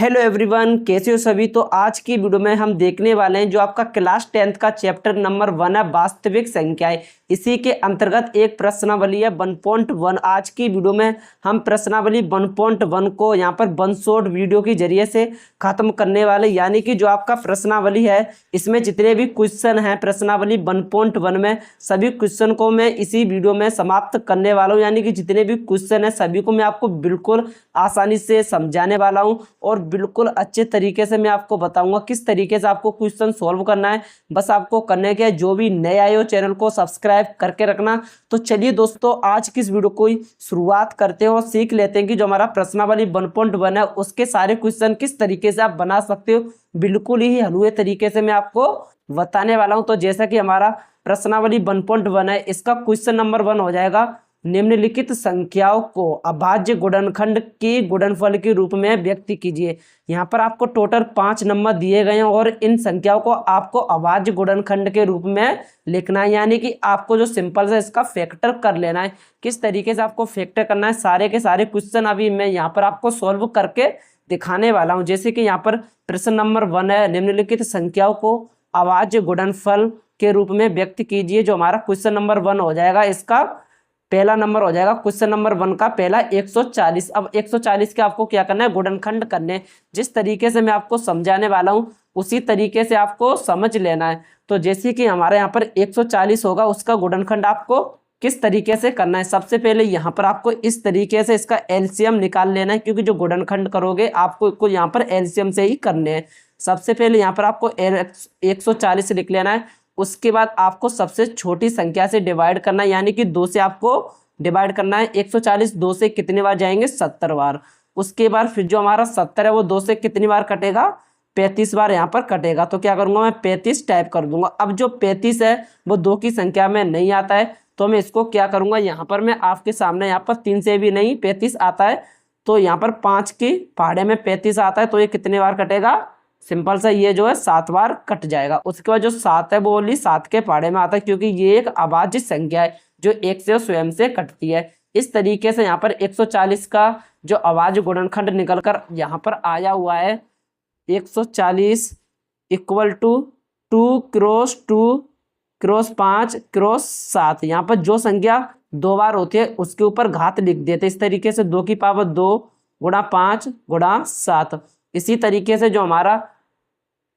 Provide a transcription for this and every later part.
Hello everyone, कैसे हो सभी। तो आज की वीडियो में हम देखने वाले हैं जो आपका क्लास 10th का चैप्टर नंबर 1 है, वास्तविक संख्याएं। इसी के अंतर्गत एक प्रश्नावली है 1.1। आज की वीडियो में हम प्रश्नावली 1.1 को यहाँ पर वन शॉट वीडियो के जरिए से खत्म करने वाले, यानी कि जो आपका प्रश्नावली है इसमें जितने भी क्वेश्चन हैं प्रश्नावली 1.1 में, सभी क्वेश्चन को मैं इसी वीडियो में समाप्त करने वाला हूँ। यानी कि जितने भी क्वेश्चन हैं सभी को मैं आपको बिल्कुल आसानी से समझाने वाला हूँ और बिल्कुल अच्छे तरीके से मैं आपको बताऊंगा किस तरीके से आपको क्वेश्चन सॉल्व करना है। बस आपको करने के जो भी नए आए हो चैनल को सब्सक्राइब करके रखना। तो चलिए दोस्तों, आज की इस वीडियो को शुरुआत करते हैं और सीख लेते हैं कि जो हमारा प्रश्नावली 1.1 है उसके सारे क्वेश्चन किस तरीके से आप बना सकते हो। बिल्कुल ही हलवे तरीके से मैं आपको बताने वाला हूं। तो जैसा कि हमारा प्रश्नावली 1.1 है, इसका क्वेश्चन नंबर 1 हो जाएगा, निम्नलिखित संख्याओं को अभाज्य गुणनखंड की गुणनफल के रूप में व्यक्त कीजिए। यहाँ पर आपको टोटल 5 नंबर दिए गए हैं और इन संख्याओं को आपको अभाज्य गुणनखंड के रूप में लिखना है। यानी कि आपको जो सिंपल से इसका फैक्टर कर लेना है। किस तरीके से आपको फैक्टर करना है, सारे के सारे क्वेश्चन अभी मैं यहाँ पर आपको सॉल्व करके दिखाने वाला हूँ। जैसे कि यहाँ पर प्रश्न नंबर 1 है, निम्नलिखित संख्याओं को अभाज्य गुणनफल के रूप में व्यक्त कीजिए। जो हमारा क्वेश्चन नंबर 1 हो जाएगा, इसका पहला नंबर हो जाएगा क्वेश्चन नंबर 1 का पहला 140। अब 140 के आपको क्या करना है, गुणनखंड करने। जिस तरीके से मैं आपको समझाने वाला हूँ उसी तरीके से आपको समझ लेना है। तो जैसे कि हमारे यहाँ पर 140 होगा, उसका गुणनखंड आपको किस तरीके से करना है। सबसे पहले यहाँ पर आपको इस तरीके से इसका एलसीएम निकाल लेना है, क्योंकि जो गुणनखंड करोगे आपको यहाँ पर एलसीएम से ही करने हैं। सबसे पहले यहाँ पर आपको 140 लिख लेना है। उसके बाद आपको सबसे छोटी संख्या से डिवाइड करना है, यानी कि 2 से आपको डिवाइड करना है। 140 2 से कितनी बार जाएंगे, 70 बार। उसके बाद फिर जो हमारा 70 है वो 2 से कितनी बार कटेगा, 35 बार यहाँ पर कटेगा। तो क्या करूँगा मैं 35 टाइप कर दूंगा। अब जो 35 है वो 2 की संख्या में नहीं आता है, तो मैं इसको क्या करूँगा, यहाँ पर मैं आपके सामने यहाँ पर 3 से भी नहीं 35 आता है, तो यहाँ पर 5 के पहाड़े में 35 आता है, तो ये कितने बार कटेगा, सिंपल सा ये जो है 7 बार कट जाएगा। उसके बाद जो 7 है वो ओनली 7 के पहाड़े में आता है, क्योंकि ये एक अभाज्य संख्या है जो 1 से स्वयं से कटती है। इस तरीके से यहाँ पर 140 का जो अभाज्य गुणनखंड निकल कर यहाँ पर आया हुआ है, 140 equal to 2 cross 2 cross 5 cross 7। यहाँ पर जो संख्या 2 बार होती है उसके ऊपर घात लिख देते इस तरीके से, 2 की पावर 2 गुणा 5 गुणा 7। इसी तरीके से जो हमारा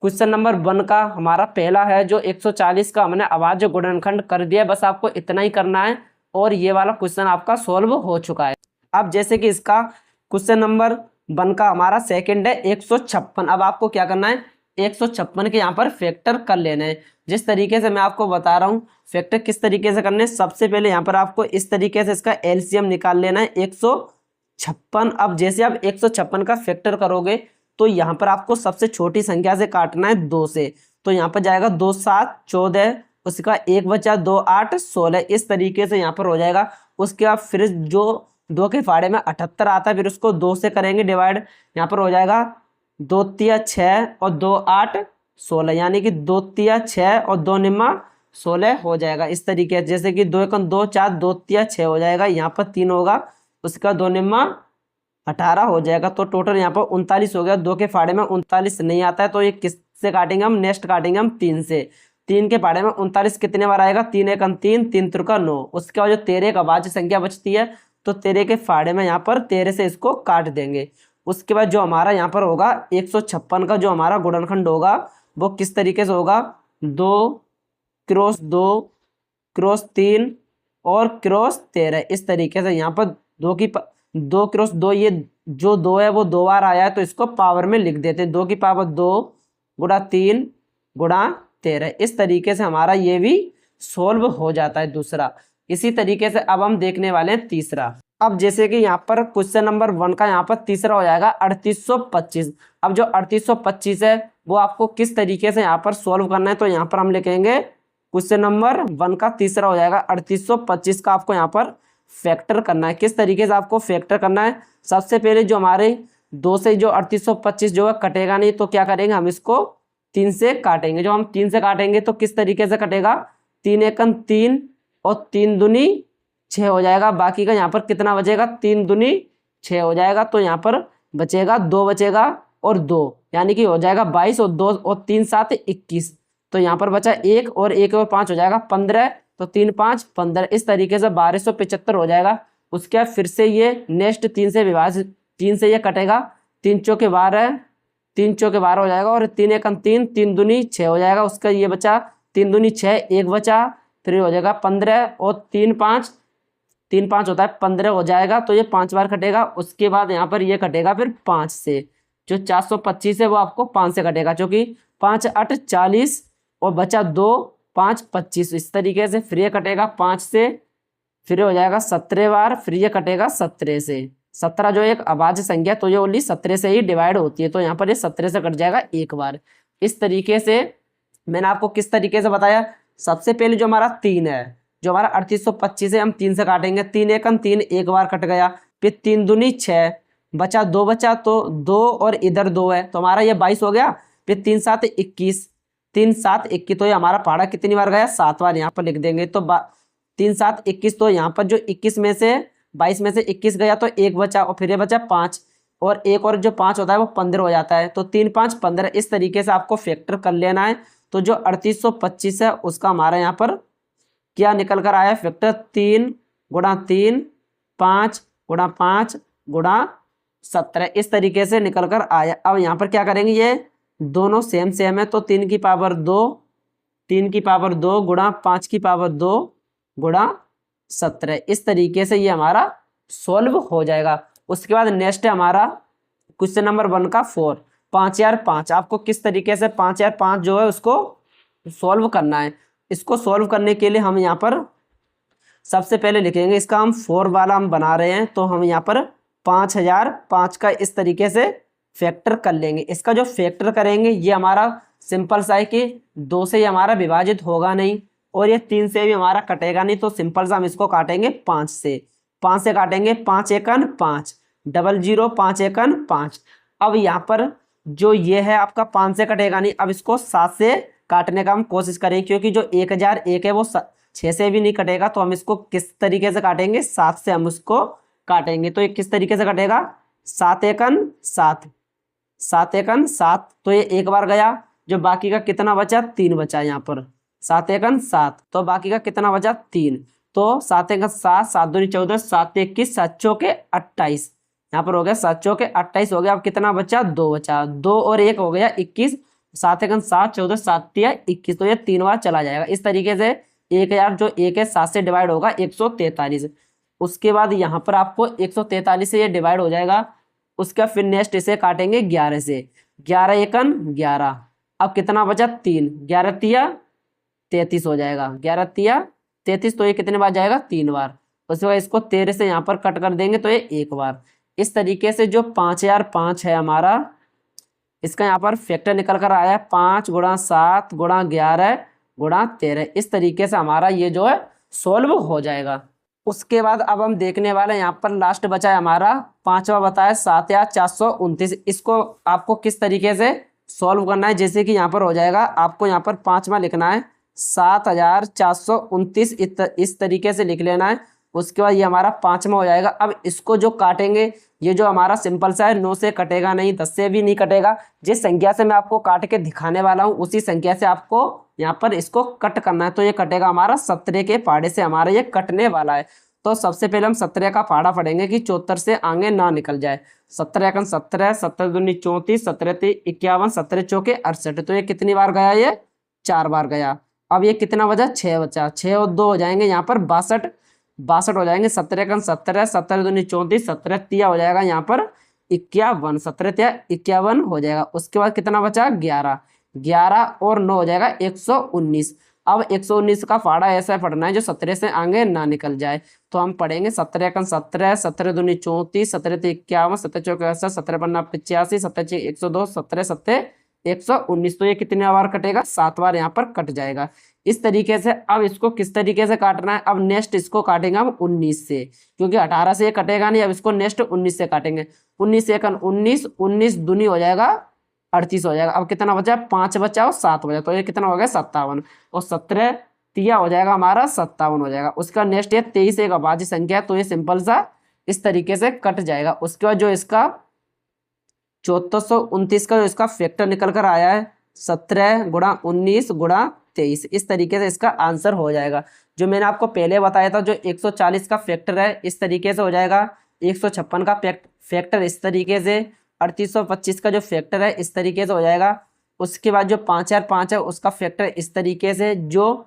क्वेश्चन नंबर 1 का हमारा पहला है, जो 140 का हमने अभाज्य गुणनखंड कर दिया। बस आपको इतना ही करना है और ये वाला क्वेश्चन आपका सॉल्व हो चुका है। अब जैसे कि इसका क्वेश्चन नंबर 1 का हमारा सेकंड है 156। अब आपको क्या करना है, 156 के यहाँ पर फैक्टर कर लेना है। जिस तरीके से मैं आपको बता रहा हूँ फैक्टर किस तरीके से करने, सबसे पहले यहाँ पर आपको इस तरीके से इसका एलसीएम निकाल लेना है 156। अब जैसे आप 156 का फैक्टर करोगे तो यहाँ पर आपको सबसे छोटी संख्या से काटना है 2 से। तो यहाँ पर जाएगा 2 7 14, उसका 1 बचा 2 8 16। इस तरीके से यहाँ पर हो जाएगा। उसके बाद फिर जो 2 के फाड़े में 78 आता है, फिर उसको 2 से करेंगे डिवाइड। यहाँ पर हो जाएगा 2 तिया 6 और 2 8 16, यानी कि 2 तिया 6 और 2 निम्मा 16 हो जाएगा। इस तरीके से जैसे कि 2 एकम 2 4 2 तिया 6 हो जाएगा, यहाँ पर 3 होगा, उसका 2 निम्मा 18 हो जाएगा। तो टोटल यहाँ पर 39 हो गया। 2 के फाड़े में 39 नहीं आता है, तो ये किससे काटेंगे हम, नेक्स्ट काटेंगे हम 3 से। 3 के फाड़े में 39 कितने बार आएगा, 3 एकम 3 3 त्रिका 9। उसके बाद जो 13 एक अभाज्य संख्या बचती है, तो 13 के फाड़े में यहाँ पर 13 से इसको काट देंगे। उसके बाद जो हमारा यहाँ पर होगा 156 का जो हमारा गुणनखंड होगा वो किस तरीके से होगा, 2 क्रॉस 2 क्रॉस 3 और क्रॉस 13। इस तरीके से यहाँ पर 2 क्रॉस 2, ये जो 2 है वो 2 बार आया है, तो इसको पावर में लिख देते हैं। 2 की पावर 2 गुणा 3 गुणा 13। इस तरीके से हमारा ये भी सोल्व हो जाता है दूसरा। इसी तरीके से अब हम देखने वाले हैं तीसरा। अब जैसे कि यहाँ पर क्वेश्चन नंबर 1 का यहाँ पर तीसरा हो जाएगा 3825। अब जो 3825 है वो आपको किस तरीके से यहाँ पर सोल्व करना है, तो यहाँ पर हम लिखेंगे क्वेश्चन नंबर 1 का तीसरा हो जाएगा 3825 का आपको यहाँ पर फैक्टर करना है। किस तरीके से आपको फैक्टर करना है, सबसे पहले जो हमारे 2 से जो 3825 जो है कटेगा नहीं, तो क्या करेंगे हम इसको 3 से काटेंगे। जो हम 3 से काटेंगे तो किस तरीके से कटेगा, 3 एकम 3 और 3 दूनी 6 हो जाएगा। बाकी का यहाँ पर कितना बचेगा, 3 दूनी 6 हो जाएगा। तो यहाँ पर बचेगा 2 बचेगा और 2, यानी कि हो जाएगा 22 और 2 और 3 7 21। तो यहाँ पर बचा 1 और 1 और 5 हो जाएगा 15, तो 3 5 15। इस तरीके से 1275 हो जाएगा। उसके बाद फिर से ये नेक्स्ट 3 से विभाजित, 3 से ये कटेगा, 3 चौके 12, 3 चौके 12 हो जाएगा और 3 एकम 3, 3 दूनी 6 हो जाएगा। उसका ये बचा 3 दूनी 6, 1 बचा, फिर हो जाएगा 15 और 3 5, 3 5 होता है 15 हो जाएगा। तो ये 5 बार कटेगा। उसके बाद यहाँ पर ये कटेगा फिर 5 से, जो 425 है वो आपको 5 से कटेगा, क्योंकि 5 8 40 और बचा 2 5 25। इस तरीके से फिर ये कटेगा 5 से, फिर हो जाएगा 17 बार, फिर ये कटेगा 17 से। 17 जो एक अभाज्य संख्या, तो ये ओनली 17 से ही डिवाइड होती है, तो यहाँ पर ये 17 से कट जाएगा एक बार। इस तरीके से मैंने आपको किस तरीके से बताया। सबसे पहले जो हमारा 3 है, जो हमारा 3825 है, हम 3 से काटेंगे, 3 एकम 3 एक बार कट गया, फिर 3 दूनी 6 बचा, 2 बचा, तो 2 और इधर 2 है, तो हमारा ये 22 हो गया। फिर 3 7 21, 3 7 21, तो ये हमारा पहाड़ा कितनी बार गया, 7 बार। यहाँ पर लिख देंगे तो 3 7 21, तो यहाँ पर जो 21 में से 22 में से 21 गया तो 1 बचा, और फिर ये बचा 5 और 1 और जो 5 होता है वो 15 हो जाता है, तो 3 5 15। इस तरीके से आपको फैक्टर कर लेना है। तो जो 3825 है उसका हमारा यहाँ पर क्या निकल कर आया, फैक्टर 3 गुणा 3 5 गुणा 5 गुणा 17। इस तरीके से निकल कर आया। अब यहाँ पर क्या करेंगे, ये दोनों सेम सेम है, तो 3 की पावर 2, 3 की पावर 2 गुणा 5 की पावर 2 गुणा 17। इस तरीके से ये हमारा सॉल्व हो जाएगा। उसके बाद नेक्स्ट है हमारा क्वेश्चन नंबर 1 का 4, 5005। आपको किस तरीके से 5005 जो है उसको सॉल्व करना है। इसको सॉल्व करने के लिए हम यहाँ पर सबसे पहले लिखेंगे, इसका हम 4 वाला हम बना रहे हैं, तो हम यहाँ पर 5005 का इस तरीके से फैक्टर कर लेंगे। इसका जो फैक्टर करेंगे ये हमारा सिंपल सा है कि 2 से ये हमारा विभाजित होगा नहीं और ये 3 से भी हमारा कटेगा नहीं, तो सिंपल सा हम इसको काटेंगे 5 से। 5 से काटेंगे, 5 एकन 5, 00 5 एकन 5। अब यहाँ पर जो ये है आपका 5 से कटेगा नहीं, अब इसको 7 से काटने का हम कोशिश करें, क्योंकि जो 1001 है वो 6 से भी नहीं कटेगा, तो हम इसको किस तरीके से काटेंगे, 7 से हम उसको काटेंगे। तो ये किस तरीके से कटेगा, 7 एकन 7, 7 एकन 7, तो ये एक बार गया। जो बाकी का कितना बचा, 3 बचा यहाँ पर, 7 एकन 7, तो बाकी का कितना बचा, 3। तो 7 एकन 7, 7 दूनी 14, 7 21, 7 चौके 28, यहाँ पर हो गया 7 चौके 28 हो गया। अब कितना बचा, 2 बचा, 2 और 1 हो गया 21, 7 एकन 7 14, 7 तिया 21, तो ये 3 बार चला जाएगा। इस तरीके से 1000 जो 1 है 7 से डिवाइड होगा 143। उसके बाद यहाँ पर आपको 143 से ये डिवाइड हो जाएगा। उसका फिर नेक्स्ट इसे काटेंगे 11 से, 11 एकन 11, अब कितना बचा, 3, 11 तिया 33 हो जाएगा, 11 तिया 33, तो ये कितने बार जाएगा, 3 बार। उसके बाद इसको 13 से यहाँ पर कट कर देंगे, तो ये 1 बार। इस तरीके से जो 5005 है हमारा, इसका यहाँ पर फैक्टर निकल कर आया 5 गुणा 7 गुणा 11 गुणा 13। इस तरीके से हमारा ये जो है सॉल्व हो जाएगा। उसके बाद अब हम देखने वाले हैं, यहाँ पर लास्ट बचा है हमारा 5वां बताया 7429। इसको आपको किस तरीके से सॉल्व करना है, जैसे कि यहाँ पर हो जाएगा, आपको यहाँ पर 5वां लिखना है 7429, इस तरीके से लिख लेना है। उसके बाद ये हमारा 5वां हो जाएगा। अब इसको जो काटेंगे, ये जो हमारा सिंपल सा है, 9 से कटेगा नहीं, 10 से भी नहीं कटेगा। जिस संख्या से मैं आपको काट के दिखाने वाला हूँ उसी संख्या से आपको यहाँ पर इसको कट करना है। तो ये कटेगा हमारा 17 के पहाड़े से, हमारा ये कटने वाला है। तो सबसे पहले हम 17 का पहाड़ा पढ़ेंगे कि 74 से आगे ना निकल जाए। 17 एकन 17, 17 दूनी 34, 17 ती 51, 17 चौके 68, तो ये कितनी बार गया, ये 4 बार गया। अब ये कितना बचा, 6 बचा, 6 और 2 हो जाएंगे यहाँ पर 62, 62 हो जाएंगे। 17 एकन 17, 17 दूनी 34, 17 तिया हो जाएगा यहाँ पर 51, 17 तिया 51 हो जाएगा। उसके बाद कितना बचा, 11, 11 और 9 हो जाएगा 119। अब 119 का फाड़ा ऐसा पढ़ना है जो 17 से आगे ना निकल जाए। तो हम पढ़ेंगे 17 एकन 17, 17 दूनी 34, 17 ती 51, 17 चौके 68, 17 पन्ना 85, 17 102, 17 17 119, तो ये कितने बार कटेगा, 7 बार यहाँ पर कट जाएगा। इस तरीके से अब इसको किस तरीके से काटना है, अब नेक्स्ट इसको काटेंगे हम 19 से, क्योंकि 18 से ये कटेगा नहीं। अब इसको नेक्स्ट 19 से काटेंगे। 19 एकन 19, 19 दूनी हो जाएगा 38 हो जाएगा। अब कितना बचा, 5 बचा और 7 बचा, तो ये कितना हो गया, 57, और 17 तिया हो जाएगा हमारा 57 हो जाएगा। उसका नेक्स्ट ये 23 एक अभाज्य संख्या है, तो ये सिंपल सा इस तरीके से कट जाएगा। उसके बाद जो इसका 1429 का जो इसका फैक्टर निकल कर आया है 17 गुणा 19 गुणा 23। इस तरीके से इसका आंसर हो जाएगा। जो मैंने आपको पहले बताया था जो 140 का फैक्टर है इस तरीके से हो जाएगा, 156 का फैक्टर इस तरीके से, 3825 का जो फैक्टर है इस तरीके से हो जाएगा। उसके बाद जो 5005 है उसका फैक्टर इस तरीके से, जो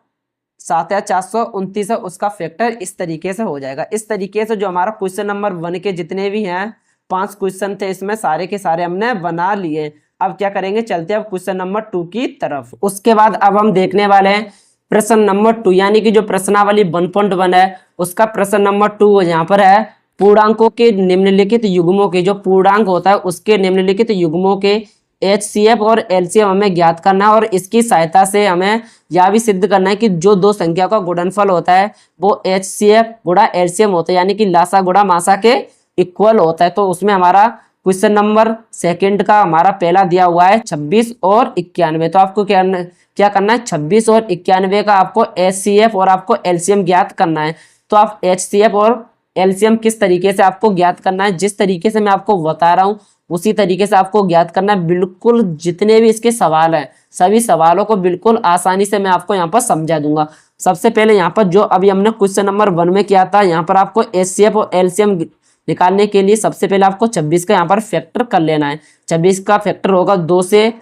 7429 है उसका फैक्टर इस तरीके से हो जाएगा। इस तरीके से जो हमारा क्वेश्चन नंबर 1 के जितने भी हैं 5 क्वेश्चन थे इसमें सारे के सारे हमने बना लिए। अब क्या करेंगे, चलते हैं अब क्वेश्चन नंबर 2 की तरफ। उसके बाद अब हम देखने वाले हैं प्रश्न नंबर 2, यानी कि जो प्रश्नावली 1.1 है उसका प्रश्न नंबर 2 यहाँ पर है। पूर्णांकों के निम्नलिखित युग्मों के, जो पूर्णांक होता है उसके निम्नलिखित युग्मों के HCF और LCM हमें ज्ञात करना है और इसकी सहायता से हमें यह भी सिद्ध करना है कि जो दो संख्या का गुणनफल होता है वो HCF गुणा LCM होता है, यानी कि लासा गुणा मासा के इक्वल होता है। तो उसमें हमारा क्वेश्चन नंबर 2 का हमारा पहला दिया हुआ है 26 और 91। तो आपको क्या करना है, 26 और 91 का आपको HCF और आपको LCM ज्ञात करना है। तो आप HCF और LCM किस तरीके से आपको ज्ञात करना है, जिस तरीके से मैं आपको बता रहा हूँ उसी तरीके से आपको ज्ञात करना है। बिल्कुल जितने भी इसके सवाल हैं सभी सवालों को बिल्कुल आसानी से मैं आपको यहाँ पर समझा दूंगा। सबसे पहले यहाँ पर जो अभी हमने क्वेश्चन नंबर 1 में किया था, यहाँ पर आपको HCF और LCM निकालने के लिए सबसे पहले आपको 26 का यहाँ पर फैक्टर कर लेना है। 26 का फैक्टर होगा 2 से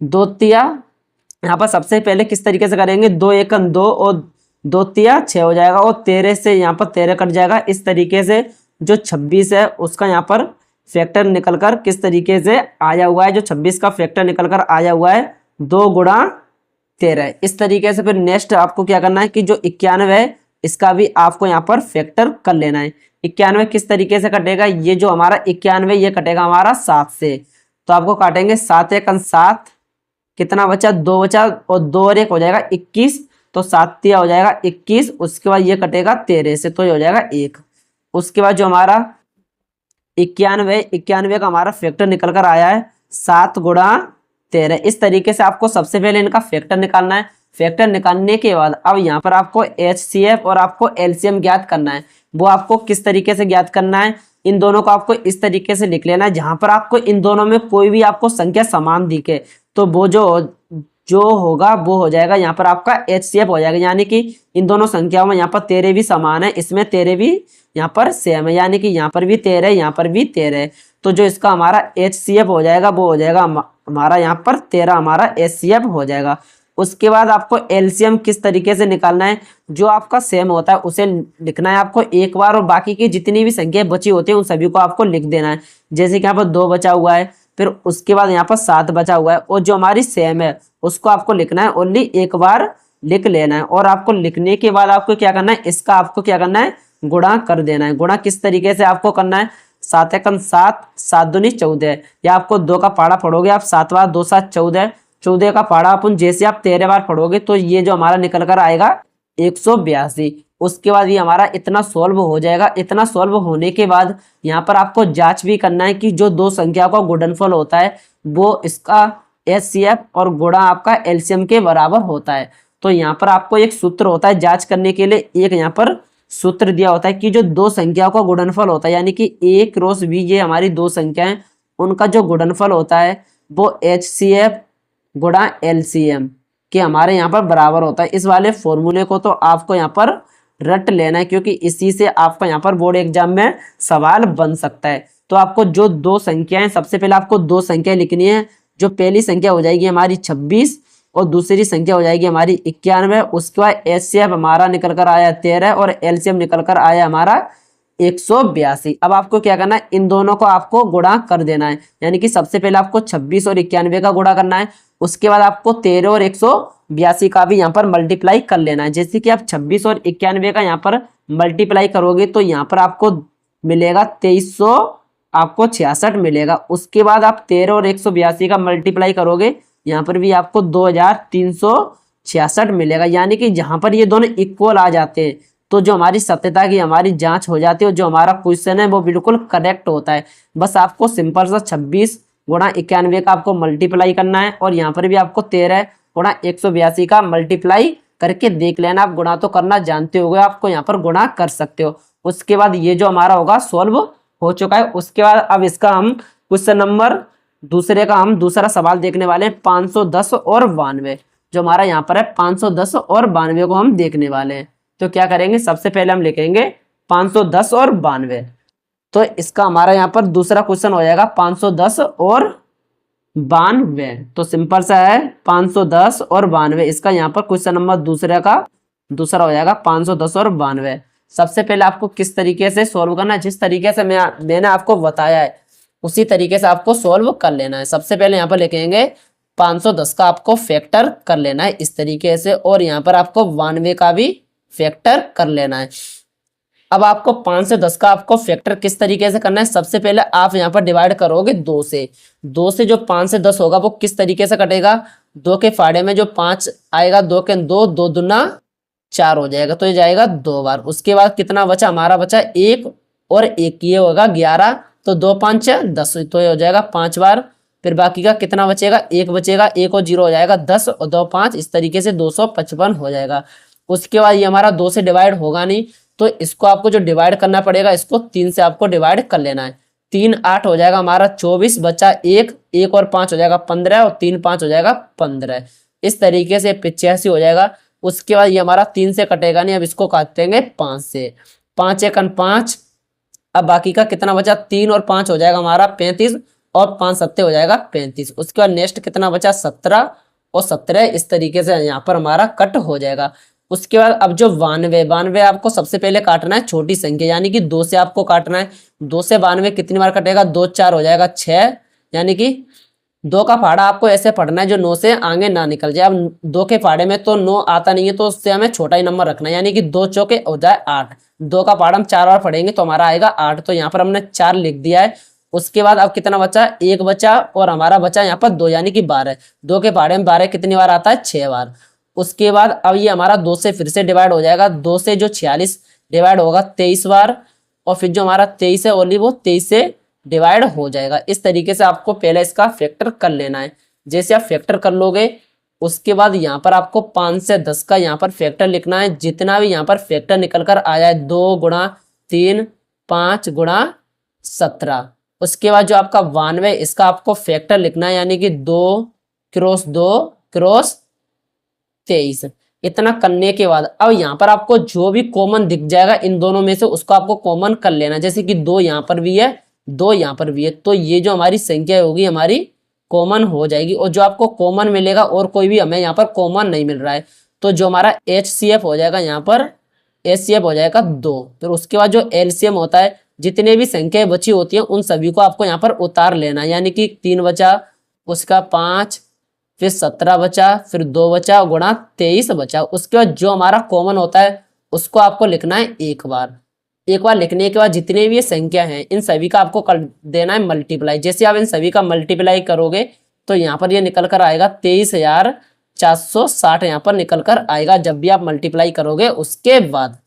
2 तिया, यहाँ पर सबसे पहले किस तरीके से करेंगे, 2 एकम 2 और 2 तिया 6 हो जाएगा और 13 से यहाँ पर 13 कट जाएगा। इस तरीके से जो 26 है उसका यहाँ पर फैक्टर निकलकर किस तरीके से आया हुआ है, जो 26 का फैक्टर निकलकर आया हुआ है 2 गुणा 13। इस तरीके से फिर नेक्स्ट आपको क्या करना है कि जो 91 है इसका भी आपको यहाँ पर फैक्टर कर लेना है। 91 किस तरीके से कटेगा, ये जो हमारा 91 ये कटेगा हमारा 7 से। तो आपको काटेंगे 7 एकम 7, कितना बचा, 2 बचा और 2 और 1 हो जाएगा 21। तो 7 तिया हो जाएगा 21। उसके बाद ये कटेगा 13 से, तो ये हो जाएगा 1। उसके बाद जो हमारा 91 का हमारा फैक्टर निकल कर आया है 7 गुणा 13। इस तरीके से आपको सबसे पहले इनका फैक्टर निकालना है। फैक्टर निकालने के बाद अब यहाँ पर आपको HCF और आपको LCM ज्ञात करना है। वो आपको किस तरीके से ज्ञात करना है, इन दोनों को आपको इस तरीके से लिख लेना है जहां पर आपको इन दोनों में कोई भी आपको संख्या समान दिखे तो वो जो होगा वो हो जाएगा यहाँ पर आपका HCF हो जाएगा। यानी कि इन दोनों संख्याओं में यहाँ पर 13 भी समान है, इसमें 13 भी यहाँ पर सेम है, यानी कि यहाँ पर भी 13 है, यहाँ पर भी 13 है। तो जो इसका हमारा HCF हो जाएगा वो हो जाएगा हमारा यहाँ पर 13 हमारा HCF हो जाएगा। उसके बाद आपको LCM किस तरीके से निकालना है, जो आपका सेम होता है उसे लिखना है आपको एक बार और बाकी की जितनी भी संख्या बची होती है उन सभी को आपको लिख देना है। जैसे कि यहाँ पर 2 बचा हुआ है, फिर उसके बाद यहाँ पर 7 बचा हुआ है और जो हमारी सेम है उसको आपको लिखना है, ओनली एक बार लिख लेना है। और आपको लिखने के बाद आपको क्या करना है, इसका आपको क्या करना है, गुणा कर देना है। गुणा किस तरीके से आपको करना है, 7 एकम 7, 7 दूनी 14, या आपको 2 का पाड़ा पढ़ोगे आप 7 बार 2 7 14, 14 का पाड़ा अपन जैसे आप 13 बार पढ़ोगे तो ये जो हमारा निकल कर आएगा 182। उसके बाद ये हमारा इतना सॉल्व हो जाएगा। इतना सॉल्व होने के बाद यहाँ पर आपको जांच भी करना है कि जो दो संख्या का गुणनफल होता है वो इसका HCF और गुणा आपका LCM के बराबर होता है। तो यहाँ पर आपको एक सूत्र होता है जांच करने के लिए, एक यहाँ पर सूत्र दिया होता है कि जो दो संख्याओं का गुणनफल होता है यानी कि A क्रॉस B ये हमारी दो संख्याएं, उनका जो गुणनफल होता है वो HCF गुणा LCM के हमारे यहाँ पर बराबर होता है। इस वाले फॉर्मूले को तो आपको यहाँ पर रट लेना है क्योंकि इसी से आपका यहाँ पर बोर्ड एग्जाम में सवाल बन सकता है। तो आपको जो दो संख्याएं, सबसे पहले आपको दो संख्या लिखनी है। जो पहली संख्या हो जाएगी हमारी 26 और दूसरी संख्या हो जाएगी हमारी 91। उसके बाद HCF हमारा निकल कर आया 13 और LCM निकल कर आया हमारा 182। अब आपको क्या करना है, इन दोनों को आपको गुणा कर देना है। यानी कि सबसे पहले आपको 26 और 91 का गुणा करना है, उसके बाद आपको 13 और 182 का भी यहाँ पर मल्टीप्लाई कर लेना है। जैसे कि आप 26 और 91 का यहाँ पर मल्टीप्लाई करोगे तो यहाँ पर आपको मिलेगा 2300 आपको 66 मिलेगा। उसके बाद आप 13 और 182 का मल्टीप्लाई करोगे, यहाँ पर भी आपको 2366 मिलेगा। यानी कि जहाँ पर ये दोनों इक्वल आ जाते हैं तो जो हमारी सत्यता की हमारी जांच हो जाती है, जो हमारा क्वेश्चन है वो बिल्कुल करेक्ट होता है। बस आपको सिंपल सा 26 गुणा 91 का आपको मल्टीप्लाई करना है और यहाँ पर भी आपको 13 गुणा 182 का मल्टीप्लाई करके देख लेना। आप गुणा तो करना जानते होगे, आपको यहाँ पर गुणा कर सकते हो। उसके बाद ये जो हमारा होगा सॉल्व हो चुका है। उसके बाद अब इसका हम क्वेश्चन नंबर दूसरे का हम दूसरा सवाल देखने वाले हैं 510 और 92। जो हमारा यहाँ पर है 510 और 92 को हम देखने वाले हैं। तो क्या करेंगे, सबसे पहले हम लिखेंगे 510 और 92। तो इसका हमारा यहाँ पर दूसरा क्वेश्चन हो जाएगा 510 और 92। तो सिंपल सा है 510 और 92, इसका यहाँ पर क्वेश्चन नंबर दूसरे का दूसरा हो जाएगा 510 और 92। सबसे पहले आपको किस तरीके से सॉल्व करना है, जिस तरीके से मैंने आपको बताया है उसी तरीके से आपको सॉल्व कर लेना है। सबसे पहले यहाँ पर लिखेंगे 510 का आपको फैक्टर कर लेना है इस तरीके से, और यहाँ पर आपको 92 का भी फैक्टर कर लेना है। अब आपको 5 से 10 का आपको फैक्टर किस तरीके से करना है, सबसे पहले आप यहाँ पर डिवाइड करोगे 2 से। 2 से जो 5 से 10 होगा वो किस तरीके से कटेगा, 2 के फाड़े में जो 5 आएगा, 2 के 2, 2 दूना 4 हो जाएगा, तो ये जाएगा 2 बार। उसके बाद कितना बचा, हमारा बचा 1 और 1, ये होगा 11, तो 2 5 10, तो ये हो जाएगा 5 बार। फिर बाकी का कितना बचेगा, 1 बचेगा, 1 और 0 हो जाएगा 10 और 2 5, इस तरीके से 255 हो जाएगा। उसके बाद ये हमारा 2 से डिवाइड होगा नहीं, तो इसको आपको जो डिवाइड करना पड़ेगा, इसको 3 से आपको डिवाइड कर लेना है। 3 8 हो जाएगा हमारा 24, बचा 1, 1 और 5 हो जाएगा 15, और 3 5 हो जाएगा 15, इस तरीके से 85 हो जाएगा। उसके बाद ये हमारा 3 से कटेगा नहीं, अब इसको काटेंगे 5 से। 5 1 5, अब बाकी का कितना बचा, 3 और 5 हो जाएगा हमारा 35, और 5 7 हो जाएगा 35। उसके बाद नेक्स्ट कितना बचा, 17 और 17, इस तरीके से यहाँ पर हमारा कट हो जाएगा। उसके बाद अब जो 92 आपको सबसे पहले काटना है छोटी संख्या, यानी कि 2 से आपको काटना है। 2 से 92 कितनी बार कटेगा, 2 4 हो जाएगा 6, यानी कि 2 का फाड़ा आपको ऐसे पढ़ना है जो 9 से आगे ना निकल जाए। अब 2 के फाड़े में तो 9 आता नहीं है, तो उससे हमें छोटा ही नंबर रखना है, यानी कि 2 चौके हो जाए 8। 2 का फाड़ा हम 4 बार पढ़ेंगे तो हमारा आएगा 8, तो यहाँ पर हमने 4 लिख दिया है। उसके बाद अब कितना बचा, 1 बचा, और हमारा बचा यहाँ पर 2, यानी कि 12। 2 के फाड़े में 12 कितनी बार आता है, 6 बार। उसके बाद अब ये हमारा 2 से फिर से डिवाइड हो जाएगा। 2 से जो 46 डिवाइड होगा 23 बार, और फिर जो हमारा 23 है ओनली वो 23 से डिवाइड हो जाएगा। इस तरीके से आपको पहले इसका फैक्टर कर लेना है। जैसे आप फैक्टर कर लोगे, उसके बाद यहाँ पर आपको 5 से 10 का यहाँ पर फैक्टर लिखना है। जितना भी यहाँ पर फैक्टर निकल कर आया है, 2 गुणा 3, 5 गुणा 17। उसके बाद जो आपका 92, इसका आपको फैक्टर लिखना है, यानी कि 2 क्रॉस 2 क्रॉस 23। इतना करने के बाद अब यहाँ पर आपको जो भी कॉमन दिख जाएगा इन दोनों में से, उसको आपको कॉमन कर लेना। जैसे कि 2 यहाँ पर भी है, 2 यहाँ पर भी है, तो ये जो हमारी संख्या होगी हमारी कॉमन हो जाएगी। और जो आपको कॉमन मिलेगा, और कोई भी हमें यहाँ पर कॉमन नहीं मिल रहा है, तो जो हमारा HCF हो जाएगा, यहाँ पर HCF हो जाएगा 2। फिर उसके बाद जो LCM होता है, जितने भी संख्याएं बची होती हैं उन सभी को आपको यहाँ पर उतार लेना, यानी कि 3 बचा, उसका 5, फिर 17 बचा, फिर 2 बचा, गुणा 23 बचा। उसके बाद जो हमारा कॉमन होता है उसको आपको लिखना है एक बार। एक बार लिखने के बाद जितने भी ये संख्या हैं इन सभी का आपको कर देना है मल्टीप्लाई। जैसे आप इन सभी का मल्टीप्लाई करोगे तो यहाँ पर ये निकल कर आएगा 23,460, यहाँ पर निकल कर आएगा जब भी आप मल्टीप्लाई करोगे। उसके बाद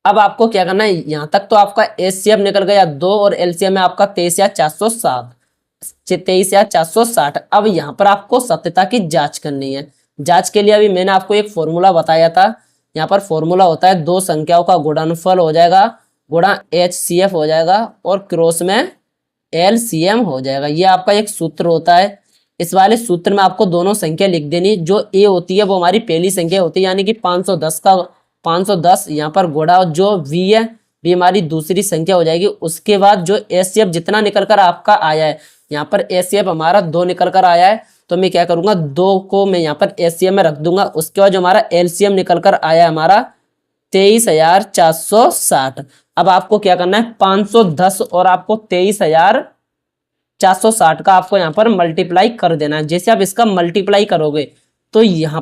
अब आपको क्या करना है, यहाँ तक तो आपका HCF निकल गया 2, और LCM में आपका 23,460। अब यहाँ पर आपको सत्यता की जांच करनी है। जांच के लिए अभी मैंने आपको एक फॉर्मूला बताया था। यहाँ पर फॉर्मूला होता है 2 संख्याओं का गुणनफल हो जाएगा, गुणा HCF हो जाएगा, और क्रॉस में LCM हो जाएगा। ये आपका एक सूत्र होता है। इस वाले सूत्र में आपको दोनों संख्या लिख देनी। जो A होती है वो हमारी पहली संख्या होती है, यानी कि 510 का 510 यहाँ पर गुणा जो V है, V हमारी दूसरी संख्या हो जाएगी। उसके बाद जो HCF जितना निकल कर आपका आया है, यहाँ पर HCF हमारा 2 निकल कर आया है, तो मैं क्या करूंगा, 2 को मैं यहाँ पर HCF में रख दूंगा। उसके बाद जो हमारा LCM निकल कर आया है हमारा 23,460। अब आपको क्या करना है, 510 और आपको 23,460 का आपको यहाँ पर मल्टीप्लाई कर देना है। जैसे आप इसका मल्टीप्लाई करोगे तो यहाँ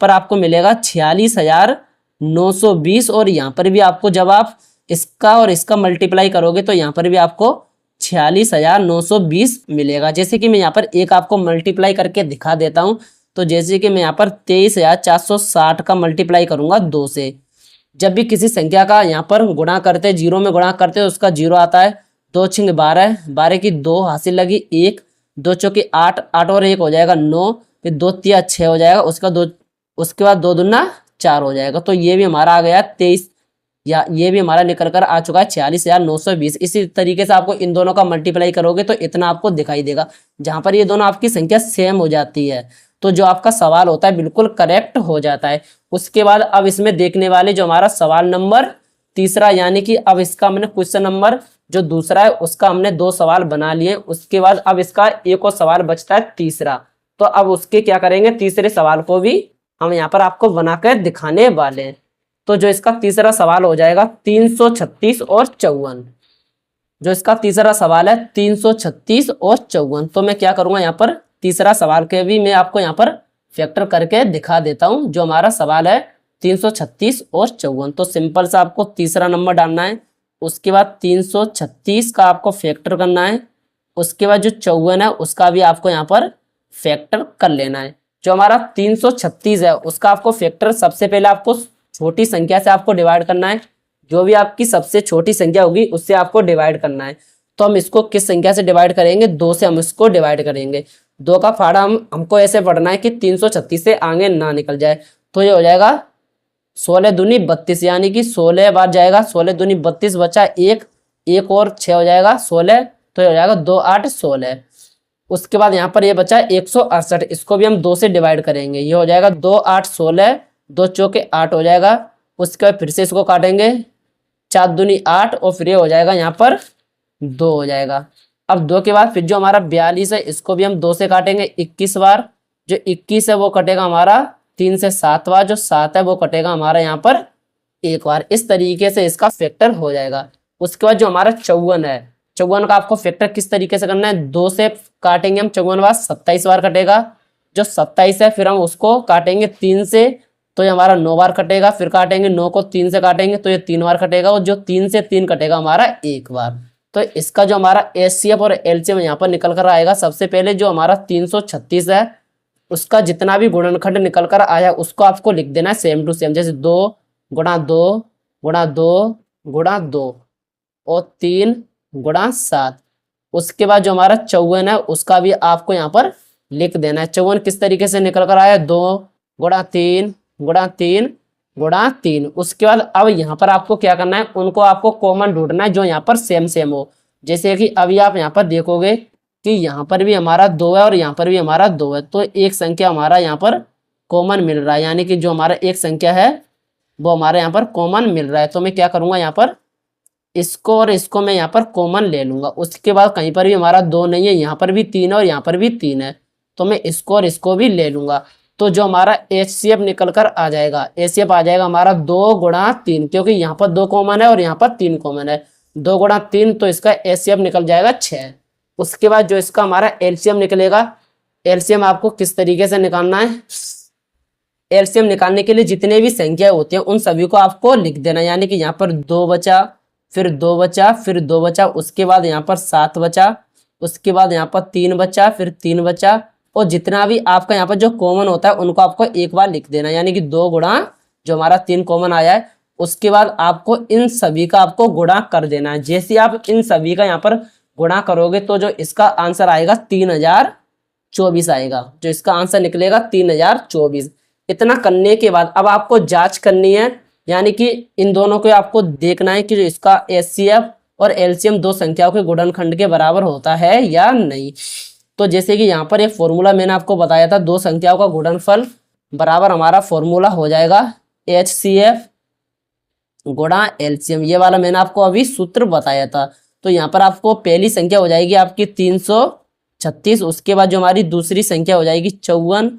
पर आपको मिलेगा 46,920, और यहाँ पर भी आपको जब आप इसका और इसका मल्टीप्लाई करोगे तो यहाँ पर भी आपको 46,920 मिलेगा। जैसे कि मैं यहाँ पर एक आपको मल्टीप्लाई करके दिखा देता हूँ। तो जैसे कि मैं यहाँ पर 23,460 का मल्टीप्लाई करूंगा 2 से। जब भी किसी संख्या का यहाँ पर गुणा करते, 0 में गुणा करते, उसका 0 आता है। 2 छिंग 12, 12 की 2 हासिल लगी 1, 2 चौकी 8, 8 और 1 हो जाएगा 9, फिर 2 तिया 6 हो जाएगा। उसके बाद 2 दूना 4 हो जाएगा। तो ये भी हमारा आ गया या ये भी हमारा निकल कर आ चुका है 46,920। इसी तरीके से आपको इन दोनों का मल्टीप्लाई करोगे तो इतना आपको दिखाई देगा। जहां पर ये दोनों आपकी संख्या सेम हो जाती है तो जो आपका सवाल होता है बिल्कुल करेक्ट हो जाता है। उसके बाद अब इसमें देखने वाले जो हमारा सवाल नंबर तीसरा, यानी कि अब इसका हमने क्वेश्चन नंबर जो दूसरा है उसका हमने 2 सवाल बना लिए। उसके बाद अब इसका एक और सवाल बचता है तीसरा, तो अब उसके क्या करेंगे, तीसरे सवाल को भी हम यहाँ पर आपको बनाकर दिखाने वाले हैं। तो जो इसका तीसरा सवाल हो जाएगा 336 और 54। जो इसका तीसरा सवाल है 336 और 54, तो मैं क्या करूंगा यहाँ पर तीसरा सवाल के भी मैं आपको यहाँ पर फैक्टर करके दिखा देता हूं। जो हमारा सवाल है 336 और 54, तो सिंपल सा आपको तीसरा नंबर डालना है, उसके बाद 336 का आपको फैक्टर करना है, उसके बाद जो 54 है उसका भी आपको यहाँ पर फैक्टर कर लेना है। जो हमारा 336 है उसका आपको फैक्टर सबसे पहले आपको छोटी संख्या से आपको डिवाइड करना है। जो भी आपकी सबसे छोटी संख्या होगी उससे आपको डिवाइड करना है। तो हम इसको किस संख्या से डिवाइड करेंगे, 2 से हम इसको डिवाइड करेंगे। 2 का फाड़ा हमको ऐसे पढ़ना है कि 336 से आगे ना निकल जाए। तो ये हो जाएगा 16 दूनी 32, यानी कि 16 बार जाएगा, 16 दूनी 32 बचा एक और 6 हो जाएगा 16, तो ये हो जाएगा 2 8 16। उसके बाद यहाँ पर ये बचा 168, इसको भी हम 2 से डिवाइड करेंगे। ये हो जाएगा 2 8 16, 2 चौके 8 हो जाएगा। उसके बाद फिर से इसको काटेंगे, 4 दूनी 8 और फिर ये हो जाएगा यहाँ पर 2 हो जाएगा। अब 2 के बाद फिर जो हमारा 42 है इसको भी हम 2 से काटेंगे 21 बार। जो 21 है वो कटेगा हमारा 3 से 7 बार, जो 7 है वो कटेगा हमारा यहाँ पर 1 बार। इस तरीके से इसका फैक्टर हो जाएगा। उसके बाद जो हमारा 54 है, 54 का आपको फैक्टर किस तरीके से करना है, 2 से काटेंगे हम 54 बार, 27 बार कटेगा। जो 27 है फिर हम उसको काटेंगे 3 से, तो ये हमारा 9 बार कटेगा। फिर काटेंगे 9 को 3 से काटेंगे तो ये 3 बार कटेगा, और जो 3 से 3 कटेगा हमारा 1 बार। तो इसका जो हमारा एचसीएफ और एलसीएम यहाँ पर निकल कर आएगा। सबसे पहले जो हमारा 336 है उसका जितना भी गुणनखंड निकल कर आया उसको आपको लिख देना है सेम टू सेम, जैसे 2 गुणा 2 गुणा 2 गुणा 2 और 3 गुणा 7। उसके बाद जो हमारा 54 है उसका भी आपको यहाँ पर लिख देना है। 54 किस तरीके से निकल कर आया, 2 गुणा 3 गुणा 3 गुणा 3। उसके बाद अब यहाँ पर आपको क्या करना है, उनको आपको कॉमन ढूंढना है जो यहाँ पर सेम सेम हो। जैसे कि अभी आप यहाँ पर देखोगे कि यहाँ पर भी हमारा 2 है और यहाँ पर भी हमारा 2 है, तो एक संख्या हमारा यहाँ पर कॉमन मिल रहा है, यानी कि जो हमारा एक संख्या है वो हमारे यहाँ पर कॉमन मिल रहा है। तो मैं क्या करूँगा, यहाँ पर इसको और इसको मैं यहाँ पर कॉमन ले लूंगा। उसके बाद कहीं पर भी हमारा 2 नहीं है, यहाँ पर भी 3 है और यहाँ पर भी 3 है, तो मैं इसको और इसको भी ले लूंगा। तो जो हमारा एचसीएफ निकल कर आ जाएगा, एचसीएफ आ जाएगा हमारा 2 गुणा 3, क्योंकि यहाँ पर 2 कॉमन है और यहाँ पर 3 कॉमन है। 2 गुणा 3, तो इसका एचसीएफ निकल जाएगा 6। उसके बाद जो इसका हमारा एलसीएम निकलेगा, एलसीएम आपको किस तरीके से निकालना है, एलसीएम निकालने के लिए जितने भी संख्या होती है उन सभी को आपको लिख देना, यानी कि यहाँ पर 2 बचा, फिर 2 बचा, फिर 2 बचा, उसके बाद यहाँ पर 7 बचा, उसके बाद यहाँ पर 3 बचा, फिर 3 बचा, और जितना भी आपका यहाँ पर जो कॉमन होता है उनको आपको एक बार लिख देना, यानी कि 2 गुणा जो हमारा 3 कॉमन आया है। उसके बाद आपको इन सभी का आपको गुणा कर देना है। जैसे आप इन सभी का यहाँ पर गुणा करोगे तो जो इसका आंसर आएगा 3024 आएगा, जो इसका आंसर निकलेगा 3024। इतना करने के बाद अब आपको जांच करनी है, यानी कि इन दोनों को आपको देखना है कि जो इसका एचसीएफ और एलसीएम दो संख्याओं के गुणनखंड के बराबर होता है या नहीं। तो जैसे कि यहाँ पर एक फॉर्मूला मैंने आपको बताया था, दो संख्याओं का गुणनफल बराबर हमारा फॉर्मूला हो जाएगा एचसीएफ गुणा एलसीएम। ये वाला मैंने आपको अभी सूत्र बताया था। तो यहाँ पर आपको पहली संख्या हो जाएगी आपकी 336, उसके बाद जो हमारी दूसरी संख्या हो जाएगी 54,